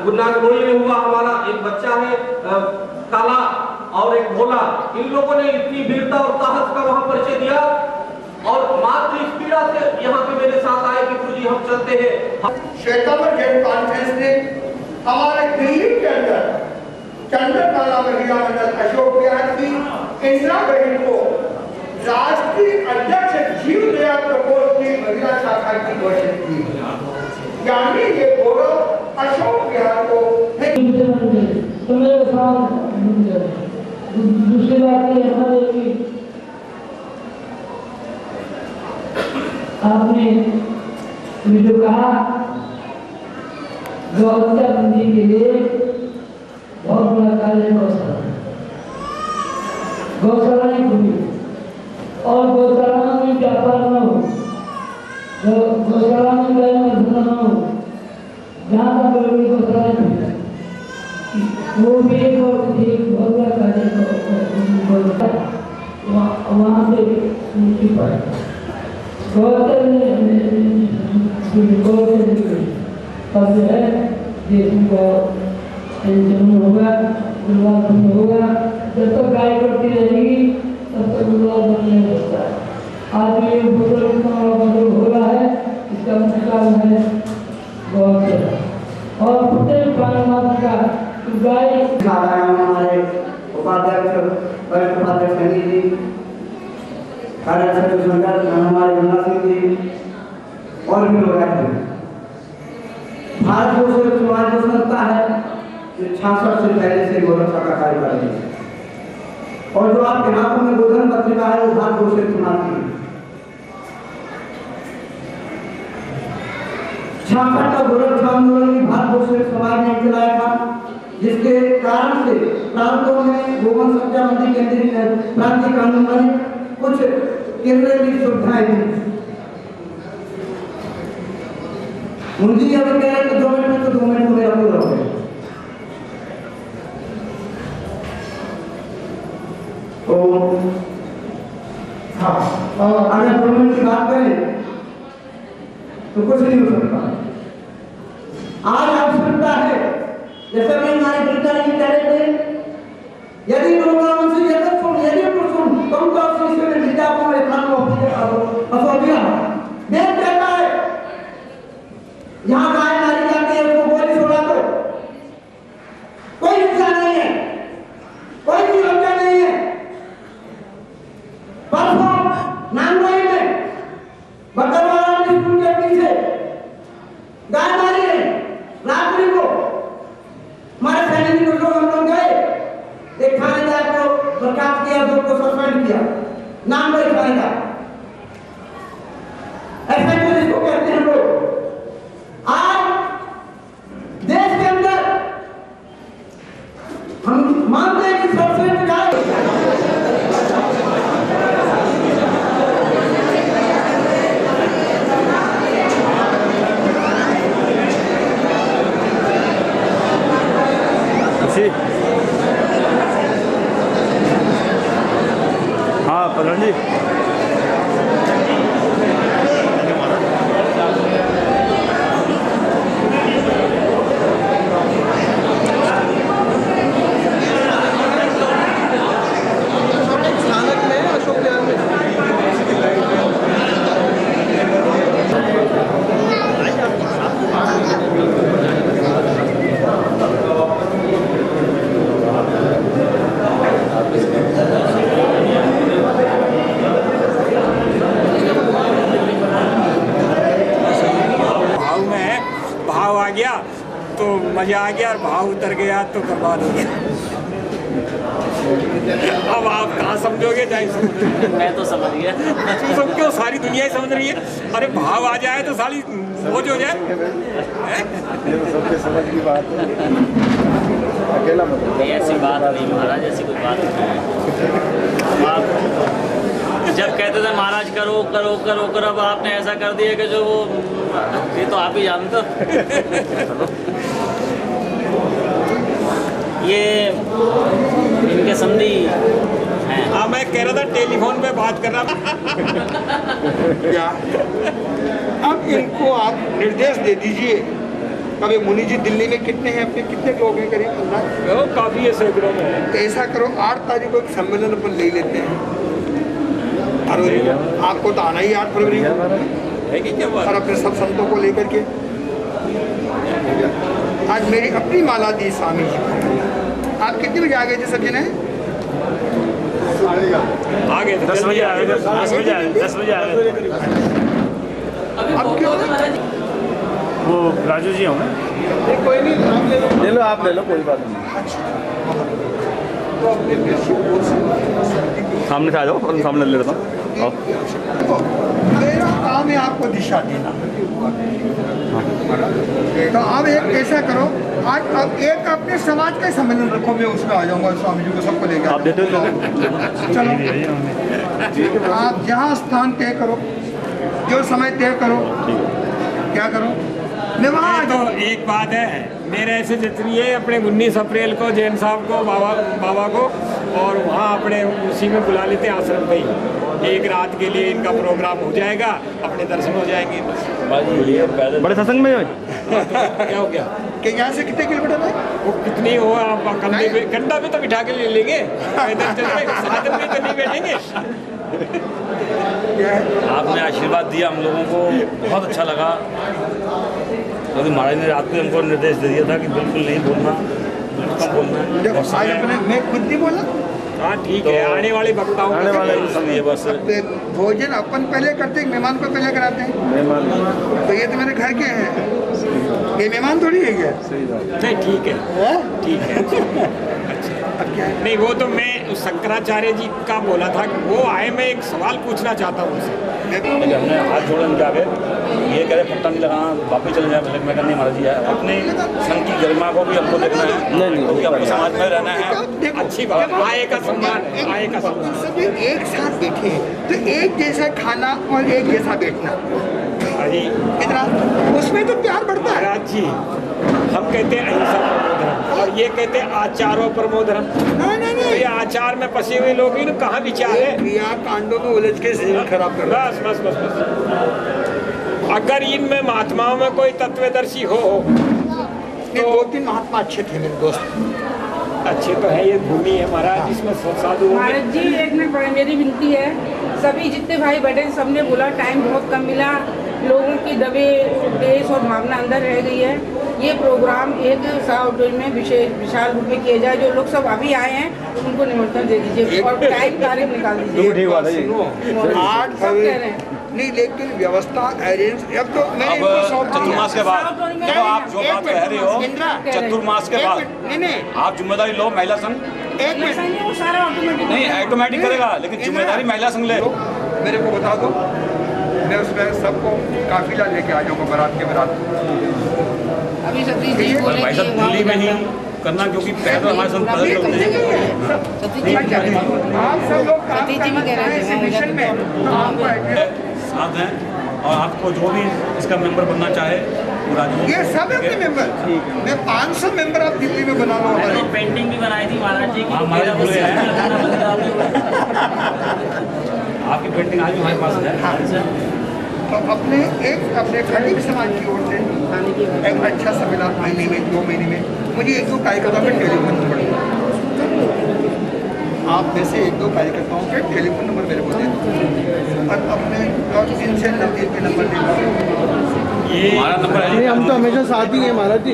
गुरुनानगोई में हुआ, हमारा एक बच्चा है काला और एक भोला, इन लोगों ने इतनी वीरता और साहस का वहां परिचय दिया और मात्र इस पीड़ा से यहाँ पे मेरे साथ आए कि गुरुजी हम चलते हैं। श्वेतांबर जैन कॉन्फ्रेंस ने हमारे दिल्ली के अंदर चंद्रकला महिला मंडल अशोक विहार की इंदिरा बहन को राष्ट्रीय अध्यक्ष जीव दया प्रकोष्ठ की महिला शाखा की घोषित की। यानी ये गौरव अशोक विहार को तो मेरे साथ दूसरी बात ये है कि आपने जो कहा गौरक्षा बंदी के लिए बहुत बड़ा कार्य गौशाला ही खुली और गौशाला में व्यापार न हो, गौशाला में गए धंधा न हो, जहाँ तक बड़ी गौशाला खुली वो भी एक बहुत बड़ा कार्य वहाँ से मुक्ति पाए। तब जो है देश को टेंशन होगा, गुरुवार होगा। जब तक गाय करती रहेगी तब तक गुरुवार बंद नहीं होता है। आज ये बुजुर्ग हो रहा है, इसका मुख्य कारण है गौरक्षा और प्रत्येक प्राणी मात्र का गाय। हमारे उपाध्यक्ष वरिष्ठ उपाध्यक्ष सैनी जी, कार्याध्यक्ष संगठन हमारे गंगा सिंह जी और भी लोग आए थे। भारत को सिर्फ समाज को संस्था है जो 66 से पहले से गौरक्षा का कार्य कर रही है और जो आपके हाथों में गोधन पत्रिका है वो भारत को सिर्फ सुनाती है। 66 का गोरक्षा आंदोलन भारत को सिर्फ समाज ने चलाया था, जिसके कारण से प्रांतों में गोवंश हत्या बंदी केंद्रित प्रांतीय कानून बने, कुछ केंद्र की सुविधाएं दी। मुंजी अगर कह रहे तो 2 मिनट में, तो 2 मिनट मेरा पूरा हो गया। तो हाँ, अगर 2 मिनट की बात करें तो कुछ नहीं हो सकता। आज आवश्यकता है, जैसे मैं हमारे पिता जी कह रहे थे, यदि लोगों से यदि प्रसुन तुम तो शिष्य ने विद्या को मेरे खान को असोदिया देख कहता है यहाँ गाय मारी जाती है उसको गोली छोड़ा दो, कोई हिंसा नहीं है, कोई भी लज्जा नहीं है। परसों नांगोई में बकरवाला स्कूल के पीछे गाय मारी है रात्रि को। हमारे सैनिक लोग हम लोग गए, एक थानेदार को बर्खास्त किया, 2 को सस्पेंड किया, नाम नहीं थानेदार। ऐसा क्यों इसको कहते हैं लोग? आज देश के अंदर हम मानते हैं कि सबसे गाय हाँ प्रधान जी आ गया और भाव उतर गया तो बर्बाद हो गया। अब आप कहाँ समझोगे जाए मैं तो समझ गया। तुम क्यों, सारी दुनिया ही समझ रही है। अरे भाव आ जाए तो सारी बोझ हो जाए। सबके समझ की बात है, अकेला मत। ऐसी बात नहीं महाराज, ऐसी कोई बात नहीं। आप जब कहते थे महाराज करो करो करो करो, अब आपने ऐसा कर दिया कि जो वो, ये तो आप ही जानते हो। ये इनके संधि हैं। हाँ, मैं कह रहा था टेलीफोन पे बात कर रहा था। क्या अब इनको आप निर्देश दे दीजिए। कभी मुनि जी दिल्ली में कितने हैं, अपने कितने लोग हैं करीब अंदाज? काफी है, सैकड़ों में है। तो ऐसा करो 8 तारीख को एक सम्मेलन अपन ले लेते हैं। फरवरी में आपको तो आना ही 8 फरवरी को है कि क्या बात? और अपने सब संतों को लेकर के आज मेरी अपनी माला दी स्वामी जी। आप कितने बजे आ गए थे सब जने? आगे 10 बजे आ गए, 10 बजे आ गए, 10 बजे आ गए। अब क्यों? वो राजू जी होंगे। कोई नहीं, आप ले लो, आप ले लो, कोई बात नहीं। सामने से आ जाओ, और सामने ले लेता हूँ। मेरा काम है आपको दिशा देना। तो अब एक ऐसा करो, आज अब एक अपने समाज का सम्मेलन रखो, मैं उसमें आ जाऊंगा, स्वामी जी को सबको लेकर। आप देते हो? चलो, आप जहाँ स्थान तय करो, जो समय तय करो, क्या करो, मैं वहाँ तो एक बात है, मेरे ऐसे जरिए अपने 19 अप्रैल को जैन साहब को, बाबा को, और वहाँ अपने उसी में बुला लेते हैं आश्रम पे ही। एक रात के लिए इनका प्रोग्राम हो जाएगा, अपने दर्शन हो जाएंगे बस। बड़े सत्संग में क्या हो गया कि यहाँ से कितने किलोमीटर है? वो कितनी हो, आप कंधा पे तो बिठा के ले लेंगे, पैदल चलेंगे, साधन में तो नहीं बैठेंगे। आपने आशीर्वाद दिया हम लोगों को, बहुत अच्छा लगा। तो महाराज ने रात में हमको निर्देश दे दिया था कि बिल्कुल नहीं बोलना, बिल्कुल कम बोलना। आज अपने मैं खुद नहीं बोला। हाँ ठीक है, आने वाले वक्ताओं आने वाले बस भोजन अपन पहले करते हैं, मेहमान को पहले कराते हैं। तो ये तो मेरे घर के हैं, ये मेहमान थोड़ी है क्या? नहीं ठीक है, ठीक है। नहीं, वो तो मैं शंकराचार्य जी का बोला था कि वो आए, मैं एक सवाल पूछना चाहता हूँ उनसे। हमने हाथ जोड़े उनके आगे, ये कह रहे पट्टा नहीं लगाना, वापस चले जाए। मैं कहनी महाराज जी है, अपने संघ की गरिमा को भी हमको देखना है, क्योंकि अपने समाज में रहना है। अच्छी बात, आए का सम्मान है, आए का सम्मान। सब एक साथ बैठे हैं तो एक जैसा खाना और एक जैसा बैठना, इतना उसमें तो प्यार बढ़ता है। महाराज जी, हम कहते हैं अहिंसा परमोधर्म, और ये कहते हैं आचारो परमोधर्म। नहीं, तो ये आचार में फंसे हुए लोग इन कहाँ विचार है? क्रिया कांडों में उलझ के जीवन खराब कर रहा है। बस। अगर इनमें महात्माओं में कोई तत्वदर्शी हो तो 2-3 महात्मा अच्छे थे मेरे दोस्त। अच्छे तो है, ये भूमि है महाराज, इसमें साधु महाराज जी एक मिनट, मेरी विनती है, सभी जितने भाई बैठे सबने बोला टाइम बहुत कम मिला, लोगों की दबे देश और भावना अंदर रह गई है। ये प्रोग्राम एक ऑडिटोरियम में विशाल रूप में किया जाए। जो लोग सब अभी आए हैं उनको निमंत्रण दे दीजिए और टाइम तारीख निकाल दीजिए। 8 फरवरी नहीं, लेकिन व्यवस्था अरेंज अब तो मैंने चतुर्मास के बाद, देखो आप जो बात कह रहे हो, चतुर्मास के बाद नहीं, आप जिम्मेदारी लो, महिला संघ एक मिनट सारा ऑटोमेटिक नहीं ऑटोमेटिक करेगा, लेकिन जिम्मेदारी महिला संघ ले। मेरे को बता दो, मैं उसमें सबको काफिला लेके आ जाऊंगा बारात के बारात। अभी सतीश जी बोले भाई साहब दिल्ली में ही करना, क्योंकि पैदल हमारे संग पैदल चलते हैं। आप सब लोग सतीश जी भी कह रहे हैं मिशन में साथ हैं, और आपको जो भी इसका मेंबर बनना चाहे वो राजू, ये सब है अपने मेंबर। मैं 500 मेंबर आप दिल्ली में बना लो। हमारे पेंटिंग भी बनाई थी महाराज जी की, आपकी पेंटिंग आज भी हमारे पास है। तो अपने खंडित समाज की ओर से एक अच्छा सम्मेलन महीने में 2 महीने में मुझे 1-2 कार्यकर्ताओं के टेलीफोन नंबर, आप में से 1-2 कार्यकर्ताओं के टेलीफोन नंबर मेरे को दे दो और अपने इनसे नजदीक के नंबर दे दो। हमारा नंबर है, हम तो हमेशा साथ ही हैं महाराज जी,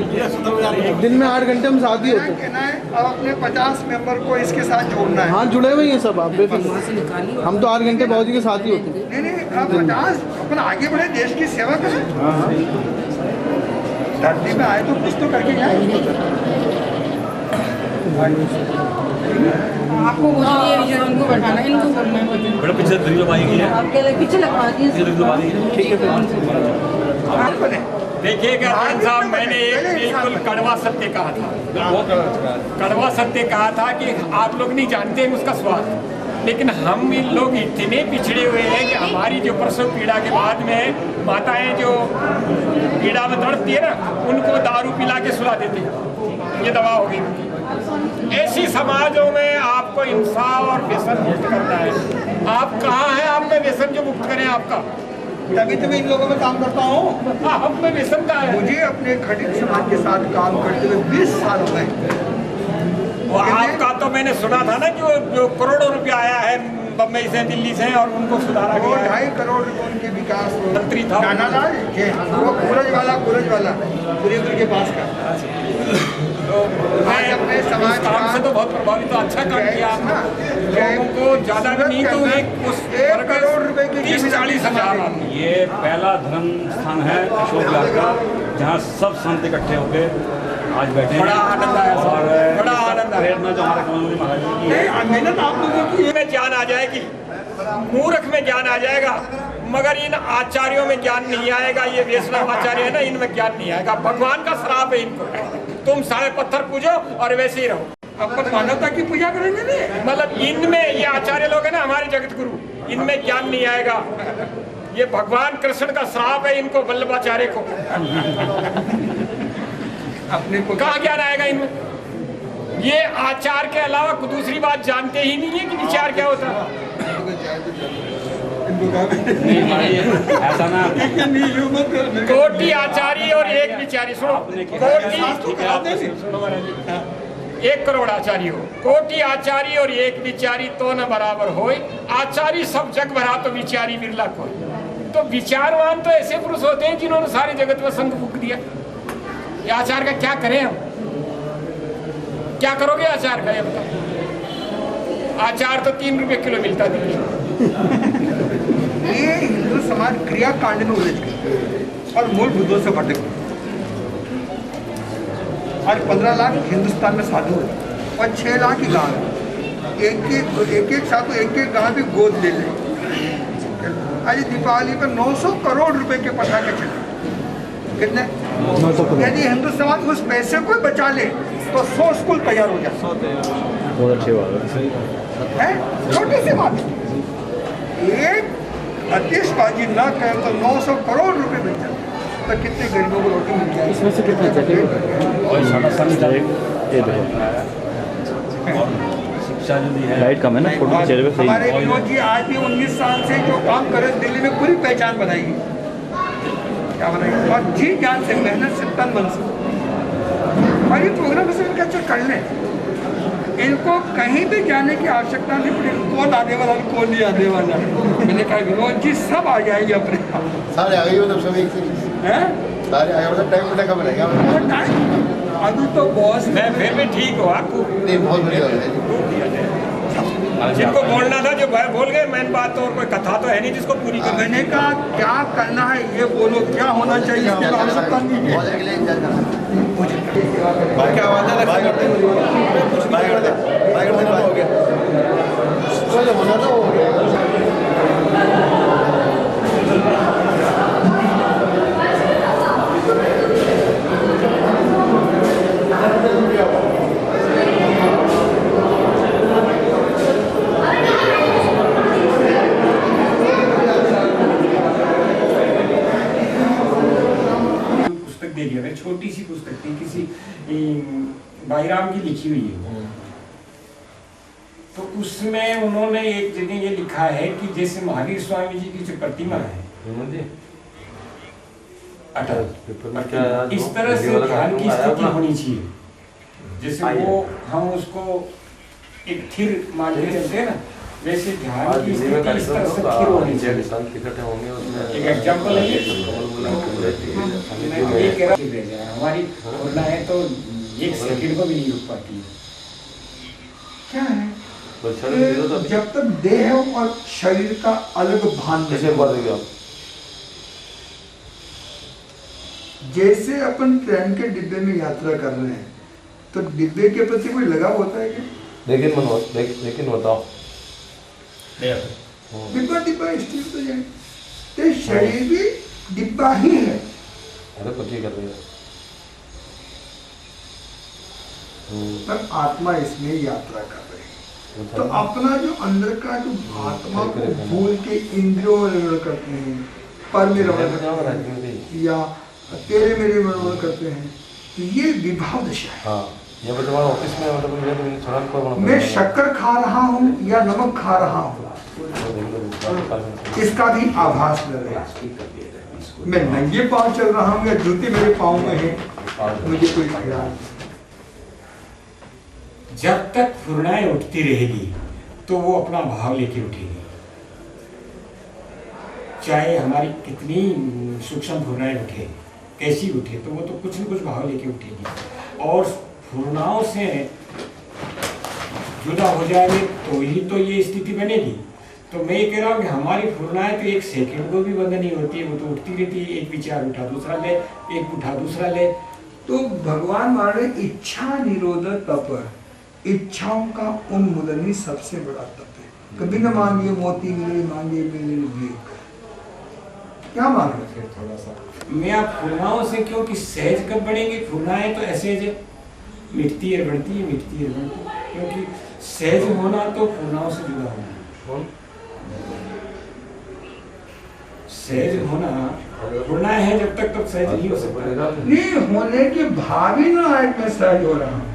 दिन में 8 घंटे हम साथ ही होते हैं। कहना है अब अपने 50 मेंबर को इसके साथ जोड़ना है। हाँ, जुड़े हुए हैं सब, आप बेफिक्र, हम तो 8 घंटे बाबू जी के साथ ही होते हैं। नहीं, अब 50 अपन आगे बढ़े, देश की सेवा करें। धरती में आए तो कुछ तो करके जाए। आपको कुछ नहीं है, इनको बैठाना, इनको करना है वजन। बड़ा पीछे वीडियो बनाएगी है, आपके पीछे लगवा दिए। ठीक है। देखिए गजानन साहब, मैंने एक बिल्कुल कड़वा सत्य कहा था, कड़वा सत्य कहा था कि आप लोग नहीं जानते हैं उसका स्वाद, लेकिन हम इन लोग इतने पिछड़े हुए हैं कि हमारी जो प्रसव पीड़ा के बाद में माताएं जो पीड़ा में तड़पती है ना, उनको दारू पिला के सुला देते हैं, ये दवा हो गई। ऐसी समाजों में आपको इंसाफ और व्यसन मुक्त करना है। आप कहाँ हैं, आप में व्यसन जो मुक्त करें आपका, तभी तो मैं इन लोगों में काम करता हूँ। हम में व्यसन का है। मुझे अपने खटिक समाज के साथ काम करते हुए 20 साल हो गए। वो आपका तो मैंने सुना था ना कि वो जो करोड़ों रुपया आया है बम्बई से, दिल्ली से, और उनको सुधारा गया है। 2.5 करोड़ रुपए उनके विकास मंत्री था नानालाल, वो कुरज वाला पुरीपुर के पास का। तो मैं अपने समाज काम से तो बहुत प्रभावित, तो अच्छा काम किया आपने। लोगों को ज्यादा भी नहीं तो एक करोड़ रुपए की 30-40 हजार। ये पहला धर्म स्थान है अशोक विहार का, जहाँ सब संत इकट्ठे होकर आज बैठे हैं। बड़ा आनंद आया और बड़ा आनंद आया। प्रेरणा जो हमारे कमल महाराज जी की है, मेहनत आप लोगों की में ज्ञान आ जाएगी, मूर्ख में ज्ञान आ जाएगा, मगर इन आचार्यों में ज्ञान नहीं आएगा। ये वैष्णव आचार्य है ना, इनमें ज्ञान नहीं आएगा। भगवान का श्राप है इनको, तुम सारे पत्थर पूजो और वैसे ही रहो। अपन मानवता की पूजा करेंगे नहीं, मतलब इनमें ये आचार्य लोग है ना हमारे जगत गुरु, इनमें ज्ञान नहीं आएगा। ये भगवान कृष्ण का श्राप है इनको, वल्लभाचार्य को। अपने को कहाँ ज्ञान आएगा इनमें? ये आचार के अलावा दूसरी बात जानते ही नहीं है कि विचार क्या होता है। ऐसा ना कोटि आचार्य और एक विचारी, सुनो, कोटि 1 करोड़ आचार्य हो, कोटि आचार्य और एक विचारी तो न बराबर होए। आचार्य सब जग भरा तो विचारी बिरला कोई। तो विचारवान तो ऐसे पुरुष होते हैं जिन्होंने सारे जगत में संग फूक दिया। ये आचार का क्या करें हम? क्या करोगे आचार का, ये बताओ। आचार तो 3 रुपए किलो मिलता दिल्ली। ये हिंदू समाज क्रिया कांड में उलझ गई और मूल मुद्दों से भटक गई। आज 15 लाख हिंदुस्तान में साधु है और 6 लाख ही गाँव है। एक साधु एक गाँव भी गोद ले ले। आज दीपावली पर 900 करोड़ रुपए के पटाखे चले। कितने? यदि हिंदू समाज उस पैसे को बचा ले तो 100 स्कूल तैयार हो जाए। बहुत अच्छी बात है, छोटी सी बात। एक आतिशबाजी ना करें तो 900 करोड़ रुपए मिल जाए, तो कितने गरीबों को रोटी मिल जाए। इसमें से कितना शिक्षा जो दी है, लाइट कम है ना, फोटो चेहरे पे सही। हमारे विनोद जी आज भी 19 साल से जो काम कर रहे दिल्ली में पूरी पहचान बनाई, क्या बनाई, और जी जान से, मेहनत से, तन मन से। और ये प्रोग्राम से इनका अच्छा कर लें, इनको कहीं भी जाने की आवश्यकता नहीं पड़ी। कौन आने वाला कौन नहीं आने वाला, मैंने कहा विनोद जी सब आ जाएंगे अपने सारे आ गए, मतलब सब एक से सारे आ गए, मतलब टाइम टका बनेगा अभी तो बॉस। मैं फिर भी ठीक हो आपको, नहीं बहुत बढ़िया है। जिनको बोलना था जो बोल गए, मैंने बात तो और कोई कथा तो है नहीं जिसको पूरी कर। मैंने कहा क्या करना है ये बोलो, क्या होना चाहिए, इसके आवश्यकता नहीं है। क्या वादा रखा करते हैं, हो गया जो होना था वो हो गया। छोटी सी पुस्तक थी, किसी भाईराम की लिखी हुई है। तो उसमें उन्होंने एक जगह ये लिखा है कि जैसे महावीर स्वामी जी की जो प्रतिमा है अटल, इस तरह से ध्यान की स्थिति होनी चाहिए। जैसे वो हम उसको एक थिर मान के चलते हैं ना, वैसे ध्यान की स्थिति इस तरह से थिर होनी चाहिए। एक एग्जाम्पल है, हमारी बोलना है तो 1 सेकंड को भी नहीं रुक पाती है। क्या है जब तक देह और शरीर का अलग भान नहीं, जैसे अपन ट्रेन के डिब्बे में यात्रा कर रहे हैं तो डिब्बे के प्रति कोई लगाव होता है क्या? लेकिन बताओ डिब्बा डिब्बा स्टील तो जाए तो शरीर भी डिब्बा ही है। अरे कुछ ही कर रही है पर आत्मा इसमें यात्रा कर रही है। तो अपना जो अंदर का जो आत्मा को भूल के इंद्रियों में रमण करते हैं, पर में रमण करते हैं या तेरे मेरे में रमण करते हैं, तो ये विभाव दशा है। हाँ, ये तुम्हारा ऑफिस में मतलब मैं शक्कर खा रहा हूँ या नमक खा रहा हूँ, इसका भी आभास लग रहा है। मैं नंगे पाँव चल रहा हूँ या जूते मेरे पाँव में है, मुझे कोई ख्याल नहीं। जब तक फुरनाएं उठती रहेगी तो वो अपना भाव लेके उठेगी, चाहे हमारी कितनी सूक्ष्म फुरनाएं उठे, कैसी उठे, तो वो तो कुछ न कुछ भाव लेके उठेगी। और फुरनाओं से जुदा हो जाएंगे तो ही तो ये स्थिति बनेगी। तो मैं ये कह रहा हूँ कि हमारी फुरनाएं तो एक सेकंड को भी बंद नहीं होती है, वो तो उठती रहती है। एक विचार उठा दूसरा ले, एक उठा दूसरा ले। तो भगवान माने इच्छा निरोधक तप, इच्छाओं का उन्मूलन ही सबसे बड़ा तप है। कभी न मांगिए मोती मिले, मांगे मिले विवेक। क्या मांग रहे थोड़ा सा मैं आप फुरनाओं से, क्योंकि सहज कब बढ़ेंगे? फुरनाएं तो ऐसे मिटती है बढ़ती है, मिटती है बढ़ती है। क्योंकि सहज होना तो फुरनाओं से जुड़ा होना। सहज होना फुरनाएं है जब तक सहज नहीं हो सकता। नहीं होने के भाव ही ना आए, मैं सहज हो रहा हूँ।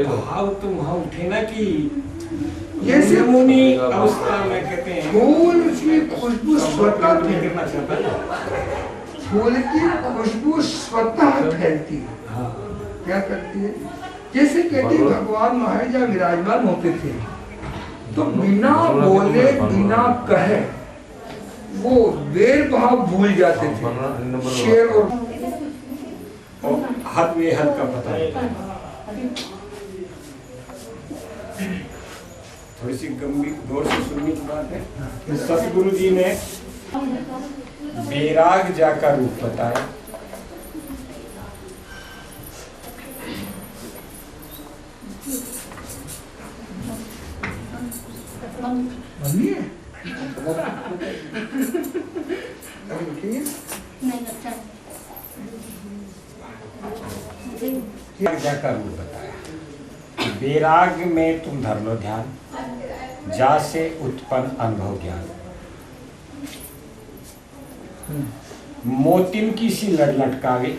भाव तो वहाँ उठे ना कि जैसे अवस्था में कहते हैं फूल की खुशबू स्वतः करना चाहता है, फूल की खुशबू स्वतः फैलती है। हाँ। क्या करती है? जैसे कहते हैं भगवान महाराज जब विराजमान होते थे तो बिना बोले बिना कहे वो वेर भाव भूल जाते थे। शेर और हाथ में हाथ का पता है। थोड़ी सी गंभीर गौर से सुनने की बात है। सतगुरु जी ने बैराग जाकर रूप बताया। जाकर रूप बताया। बैराग में तुम धर लो ध्यान, जा से उत्पन्न अनुभव ज्ञान। मोतिन की सी लड़ लटकावे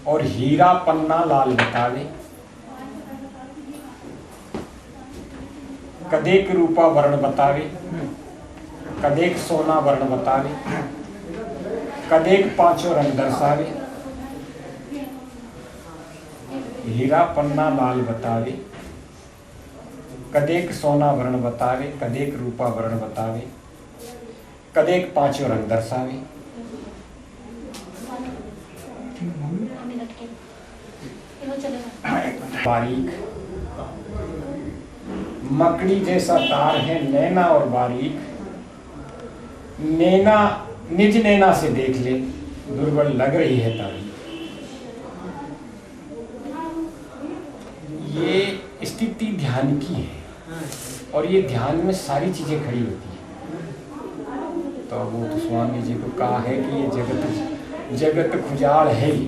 और हीरा पन्ना लाल बतावे। कदेक रूपा वर्ण बतावे, कदेक सोना वर्ण बतावे, कदेक पांचों रंग दर्शावे। हीरा पन्ना लाल बतावे, कदेक सोना वर्ण बतावे, कदेक रूपा वर्ण बतावे, कदेक पांचों रंग दर्शावे। बारीक मकड़ी जैसा तार है नैना और बारीक। नैना निज नैना से देख ले, दुर्बल लग रही है तारीख। ये स्थिति ध्यान की है और ये ध्यान में सारी चीजें खड़ी होती है। तो वो तो स्वामी जी को कहा है कि ये जगत खुजाड़ है ही।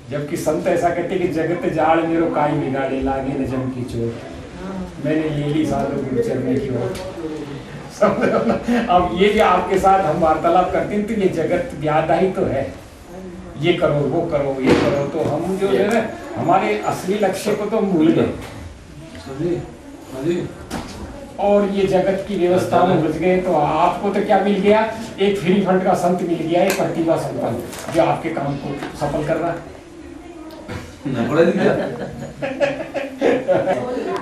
जबकि संत ऐसा कहते कि जगत जाड़ मेरो काई बिगाड़े, लागे न जम की चोट, मैंने ले ली साधु गुरु चरने की ओर। अब ये जो आपके साथ हम वार्तालाप करते हैं तो ये जगत व्याधा ही तो है। ये करो वो करो ये करो, तो हम जो है हमारे असली लक्ष्य को तो भूल गए और ये जगत की व्यवस्था में घुस गए। तो आपको तो क्या मिल गया? एक फ्री फंड का संत मिल गया, एक प्रतिभा संपन्न जो आपके काम को सफल कर रहा है।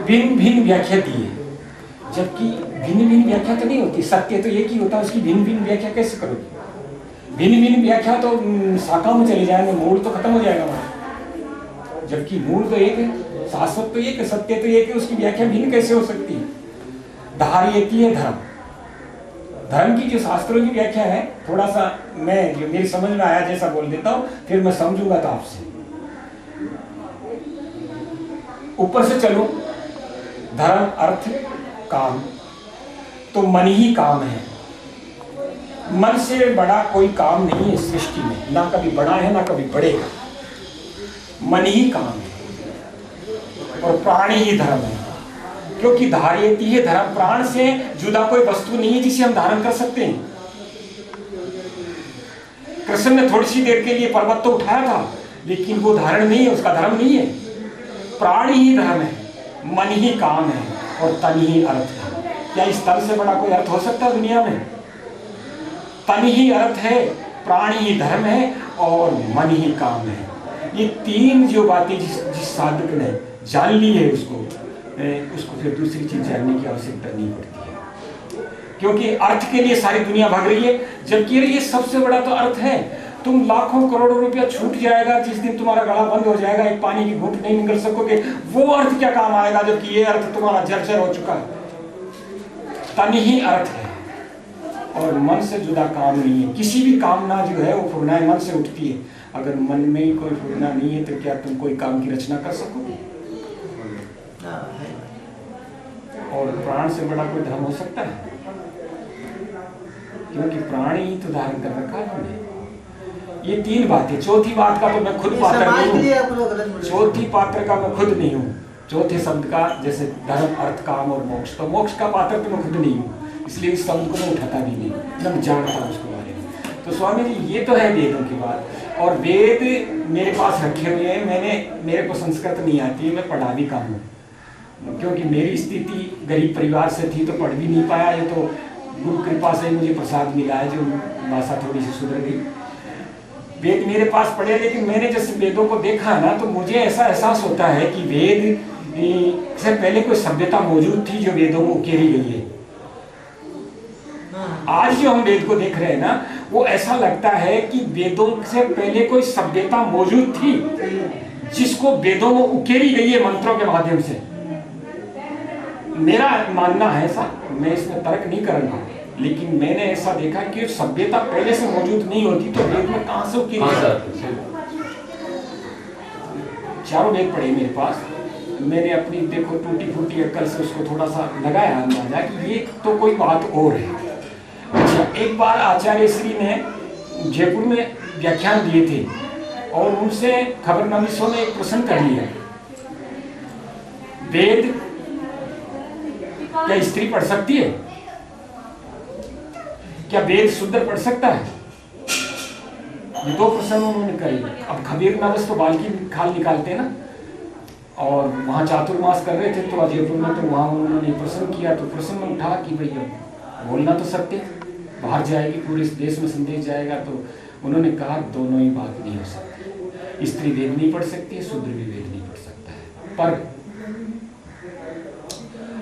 भिन्न भिन्न व्याख्या दी है, जबकि भिन्न भिन्न व्याख्या तो नहीं होती। सत्य तो एक ही होता है, उसकी भिन्न भिन्न व्याख्या कैसे करोगे? भिन्न भिन्न व्याख्या तो शाखा में चले जाएंगे, मूल तो खत्म हो जाएगा हमारा। जबकि मूल तो एक है, शाश्वत तो एक है, सत्य तो एक है, उसकी व्याख्या भिन्न कैसे हो सकती है? धार एक ही है धर्म, धर्म की जो शास्त्रों की व्याख्या है, थोड़ा सा मैं जो मेरी समझ में आया जैसा बोल देता हूँ, फिर मैं समझूंगा तो आपसे। ऊपर से चलो, धर्म अर्थ काम, तो मन ही काम है। मन से बड़ा कोई काम नहीं है सृष्टि में, ना कभी बड़ा है ना कभी बढ़ेगा। मन ही काम है और प्राणी ही धर्म है, क्योंकि धार्यति है धर्म। प्राण से जुदा कोई वस्तु नहीं है जिसे हम धारण कर सकते हैं। कृष्ण ने थोड़ी सी देर के लिए पर्वत तो उठाया था, लेकिन वो धारण नहीं है, उसका धर्म नहीं है। प्राणी ही धर्म है, मन ही काम है और तन ही अर्थ है। क्या इस तन से बड़ा कोई अर्थ हो सकता है दुनिया में? तन ही अर्थ है, प्राणी ही धर्म है और मन ही काम है। ये तीन जो बातें जिस साधक ने जान ली है, उसको फिर दूसरी चीज जानने की आवश्यकता नहीं पड़ती है, क्योंकि अर्थ के लिए सारी दुनिया भाग रही है, जबकि ये सबसे बड़ा तो अर्थ है। तुम लाखों करोड़ों रुपया छूट जाएगा, जिस दिन तुम्हारा गला बंद हो जाएगा, एक पानी की घूंट नहीं निकल सकोगे, वो अर्थ क्या काम आएगा, जबकि ये अर्थ तुम्हारा जर्जर हो चुका है। तन ही अर्थ है और मन से जुदा काम नहीं है। किसी भी कामना जो है वो फुरनाएं मन से उठती है। अगर मन में ही कोई फुरना नहीं है तो क्या तुम कोई काम की रचना कर सकोगे? और प्राण से बड़ा कोई धर्म हो सकता है? क्योंकि प्राणी ही तो धारण कर रखा है हमने। ये तीन बातें। चौथी बात का तो मैं खुद पात्र नहीं हूँ, चौथी पात्र का मैं खुद नहीं हूँ। चौथे शब्द का, जैसे धर्म अर्थ काम और मोक्ष, तो मोक्ष का पात्र तो मैं खुद नहीं हूँ, इसलिए इस शब्द को मैं उठाता भी नहीं, मैं जानता हूँ उसके बारे में। तो स्वामी जी ये तो है वेदों की बात, और वेद मेरे पास रखे हुए हैं। मेरे को संस्कृत नहीं आती है, मैं पढ़ा भी कम हूँ, क्योंकि मेरी स्थिति गरीब परिवार से थी तो पढ़ भी नहीं पाया। ये तो गुरु कृपा से मुझे प्रसाद मिला है, जो भाषा थोड़ी सी सुधर गई। वेद मेरे पास पढ़े, लेकिन मैंने जैसे वेदों को देखा ना, तो मुझे ऐसा एहसास होता है कि वेद से पहले कोई सभ्यता मौजूद थी जो वेदों को उकेरी गई है। आज जो हम वेद को देख रहे हैं ना, वो ऐसा लगता है कि वेदों से पहले कोई सभ्यता मौजूद थी जिसको वेदों में उकेरी गई है मंत्रों के माध्यम से। मेरा मानना है ऐसा, मैं इसमें तर्क नहीं करूंगा, लेकिन मैंने ऐसा देखा कि सभ्यता पहले से मौजूद नहीं होती तो वेद में कहां से उकेरी? चारों वेद पढ़े मेरे पास, मैंने अपनी देखो टूटी फूटी अक्ल से उसको थोड़ा सा लगाया अंदाजा कि ये तो कोई बात और है। अच्छा, एक बार आचार्य श्री ने जयपुर में व्याख्यान दिए थे और उनसे खबरनवीसों ने एक प्रश्न कर लिया, वेद क्या स्त्री पढ़ सकती है? क्या वेद शूद्र पढ़ सकता है? ये दो प्रश्न उन्होंने करे। अब खबीर नवस तो बाल की खाल निकालते हैं ना, और वहाँ चातुर्मास कर रहे थे तो जयपुर में, तो वहाँ उन्होंने प्रश्न किया, तो प्रश्न में उठा कि भैया बोलना तो सत्य, बाहर जाएगी, पूरे देश में संदेश जाएगा। तो उन्होंने कहा दोनों ही बात नहीं हो सकती, स्त्री वेद नहीं पढ़ सकती है, शूद्र भी वेद नहीं पढ़ सकता है। पर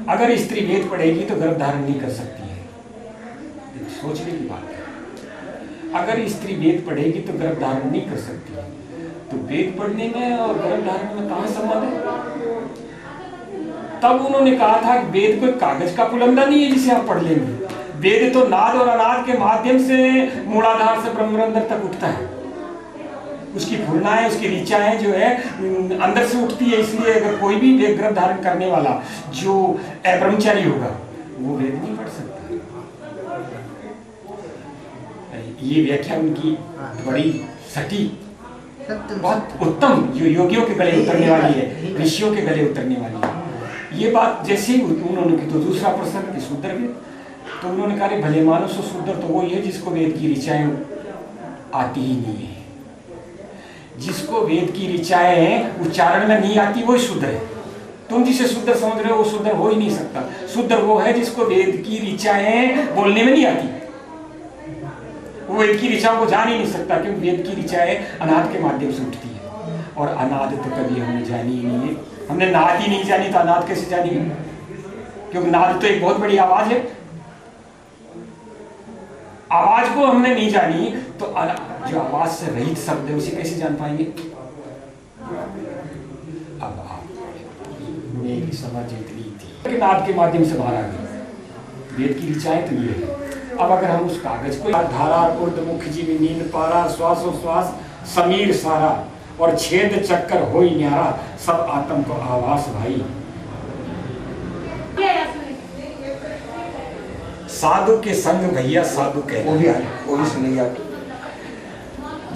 अगर स्त्री वेद पढ़ेगी तो गर्भ धारण नहीं कर सकती है, सोचने की बात है। अगर स्त्री वेद पढ़ेगी तो गर्भ धारण नहीं कर सकती है, तो वेद पढ़ने में और गर्भ धारण में कहाँ संबंध है? तब उन्होंने कहा था कि वेद कोई कागज का पुलंदा नहीं है जिसे आप पढ़ लेंगे। वेद तो नाद और अनाद के माध्यम से मूलाधार से ब्रह्मरंध्र तक उठता है। उसकी फुलनाएं, उसकी ऋचाएं जो है अंदर से उठती है। इसलिए अगर कोई भी गर्भ धारण करने वाला जो अब्रह्मचारी होगा वो वेद नहीं पढ़ सकता। ये व्याख्या उनकी बड़ी सटीक, बहुत उत्तम, जो योगियों के गले उतरने वाली है, ऋषियों के गले उतरने वाली है। ये बात जैसे ही उन्होंने की, तो दूसरा प्रश्न कि शूद्र वेद, तो उन्होंने कहा भले मानुष शूद्र तो वही है जिसको वेद की ऋचाएं आती ही नहीं है। जिसको वेद की ऋचाएं उच्चारण में नहीं आती वही शूद्र है। तुम जिसे शूद्र समझ रहे हो वो शूद्र हो ही नहीं सकता। शूद्र वो है जिसको वेद की ऋचाएं बोलने में नहीं आती, वो वेद की ऋचाओं को जान ही नहीं सकता, क्योंकि वेद की ऋचाएं अनाद के माध्यम से उठती है, और अनाद तो कभी हमने जानी ही नहीं है। हमने नाद ही नहीं जानी तो अनाद कैसे जानेंगे? क्योंकि नाद तो एक बहुत बड़ी आवाज है। आवाज को हमने नहीं जानी तो जो आवाज से रहित शब्द है उसे कैसे जान पाएंगे? अब मेरी समझ इतनी थी कि नाद के माध्यम से बाहर आ गई। वेद की ऋचाएं तो ये है, अब अगर हम उस कागज को धारा ऊर्ध्वमुख जीवी नींद पारा श्वासोश्वास समीर सारा और छेद चक्कर होई न्यारा सब आत्म को आवास भाई। साधु के संग भैया साधु कह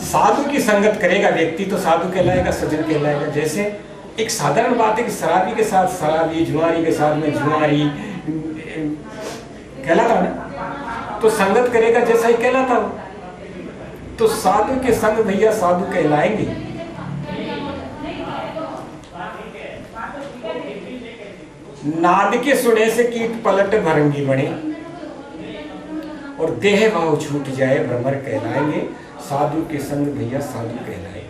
साधु की संगत करेगा व्यक्ति तो साधु कहलाएगा, सज्जन कहलाएगा। जैसे एक साधारण बात है कि शराबी के साथ शराबी, जुआरी के साथ में जुआरी कहलाता ना, तो संगत करेगा जैसा ही कहलाता हो। तो साधु के संग भैया साधु कहलाएंगे। नाद के सुने से कीट पलट भरंगी बने और देह भाव छूट जाए भ्रमर कहलाएंगे। साधु के संग भैया साधु कहलाएंगे।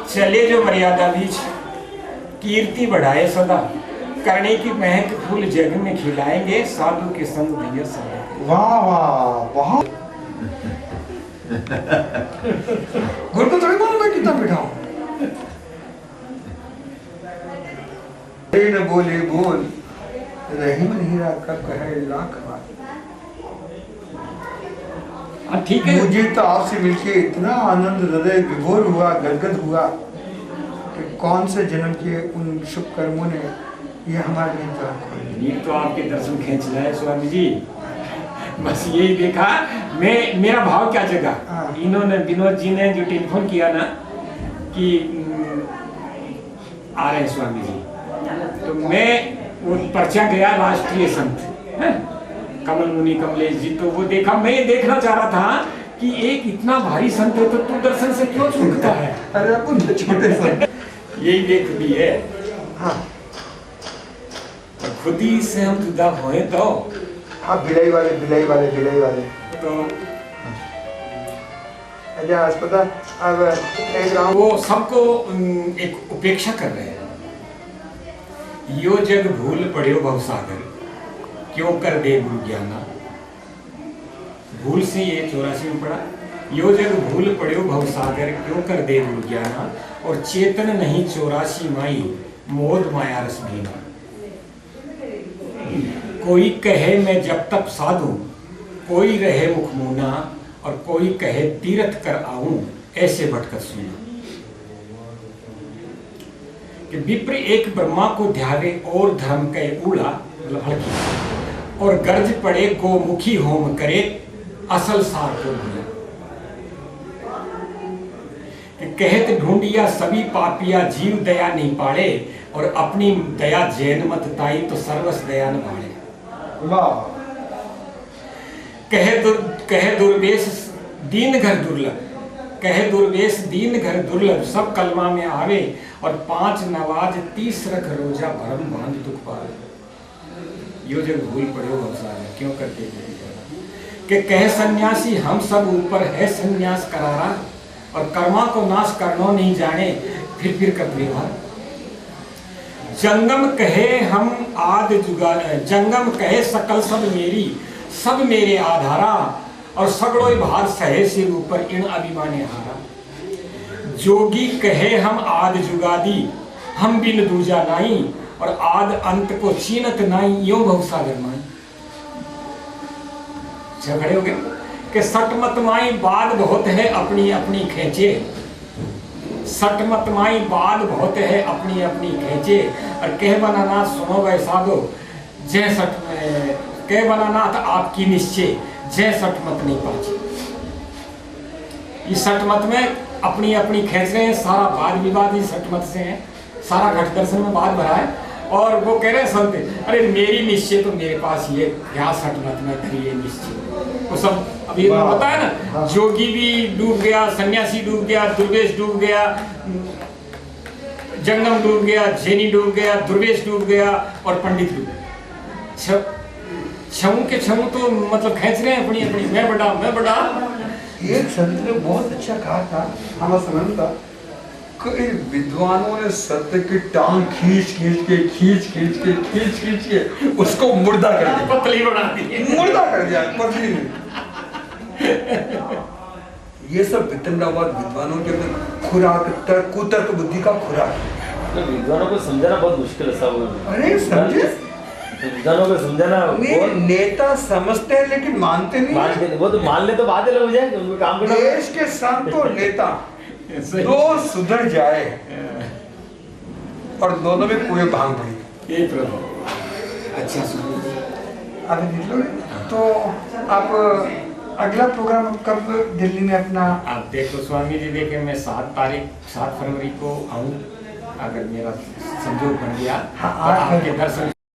चले जो मर्यादा बीच कीर्ति बढ़ाए सदा करने की महक फूल जग में खिलाएंगे। साधु के संग भैया साधु। वाह वाह बहुत गुरु थोड़ी मालूम है कितना बिठाऊं। न बोले बोल रहीम हीरा कब कहे लाख बार। ठीक है। मुझे तो आपसे मिलके इतना आनंद हृदय विभोर हुआ, गदगद हुआ कि कौन से जन्म के उन शुभ कर्मों ने ये हमारे लिए द्वार खोले। ये तो आपके दर्शन खींच लाए स्वामी जी। बस यही देखा मैं, मेरा भाव क्या जगा। इन्होंने विनोद जी ने जो टेलीफोन किया ना कि आ रहे हैं स्वामी जी, तो मैं वो पर्चा गया राष्ट्रीय संत कमल मुनि कमलेश जी, तो वो देखा। मैं ये देखना चाह रहा था कि एक इतना भारी संत है तो तू दर्शन से क्यों चूकता है। अरे अपन छोटे संत यही देख भी है। हाँ खुद ही से हम जुदा होए तो हाँ बिलाई वाले तो अच्छा अस्पताल अब एक वो सबको एक उपेक्षा कर रहे हैं। यो जग भूल पड़ियो भवसागर क्यों कर दे गुरु ज्ञाना। भूल से ये 84 में पढ़ा। यो जग भूल पड़ियो भवसागर क्यों कर दे गुरु ज्ञाना और चेतन नहीं 84 माई मोद माया रस भीना। कोई कहे मैं जब तक साधु, कोई रहे मुखमुना और कोई कहे तीर्थ कर आऊं ऐसे भटकत सुना। कि विप्र एक ब्रह्मा को ध्यावे और धर्म के ऊड़ा मतलब हल्की और गर्ज पड़े गोमुखी होम करे असल सार को भूला। कहत ढूंढिया सभी पापिया जीव दया नहीं पाड़े और अपनी दया जैन मत ताई तो सर्वस दया न भाड़े। कहे दुर्वेश दीन घर दुर्लभ, कहे दुर्वेश दीन घर दुर्लभ सब कलमा में आवे और 5 नवाज 30 रख रोजा भरम बांध दुख पावे। यो जग भूल पड़े भवसागर क्यों करते कि कहे सन्यासी हम सब ऊपर है सन्यास करारा और कर्मा को नाश करनो नहीं जाने फिर कर व्यवहार। जंगम कहे हम आद जुगा, जंगम कहे सकल सब मेरी सब मेरे आधारा और सगड़ोई भार सहे सिर ऊपर इन अभिमाने हारा। जोगी कहे हम आद जुगादी हम बिन दूजा नाई और आद अंत को चीनत नाई यो भवसागर माई। झगड़े हो गए कि सट मत माई बाद बहुत है अपनी अपनी खेचे। सट मत माई बाद बहुत है अपनी अपनी खेचे और कह बनाना सुनो गए साधो जय सट कह बनाना था आपकी निश्चय जय सट मत नहीं पाचे। इस सट मत में अपनी अपनी खेच रहे हैं। सारा वाद विवाद इस सट मत से है। सारा घट दर्शन में बात भरा है और वो कह रहे हैं संत अरे मेरी निश्चय तो मेरे पास ये क्या सट मत में करिए निश्चय। वो सब अभी पता है ना। जोगी भी डूब गया, सन्यासी डूब गया, दुर्वेश डूब गया, जंगम डूब गया, जैनी डूब गया, दुर्वेश डूब गया और पंडित डूब गया। छऊ के छऊ तो मतलब खेच रहे हैं अपनी अपनी मैं बड़ा। एक संत ने बहुत अच्छा कहा था हमारा समझ था कि विद्वानों ने सत्य की टांग खींच के उसको मुर्दा कर दिया, पतली बना दी, मुर्दा कर दिया पतली में। ये सब वितंडावाद विद्वानों के खुराक कुतर्क बुद्धि का खुराक। विद्वानों को समझाना बहुत मुश्किल है सब। अरे समझे जनों को समझाना नहीं, नेता समझते हैं लेकिन मानते नहीं। मानते नहीं, वो तो मान ले तो बात है, मुझे उनको काम करना। देश के संत और नेता दो सुधर जाए और दोनों में कुएं भांग पड़ी। यही प्रभु। अच्छा सुनिए, अभी निकलोगे तो आप अगला प्रोग्राम कब दिल्ली में अपना? आप देखो स्वामी जी, देखिए मैं 7 फरवरी को आऊँ, अगर मेरा संजोग बन गया तो आपके दर्शन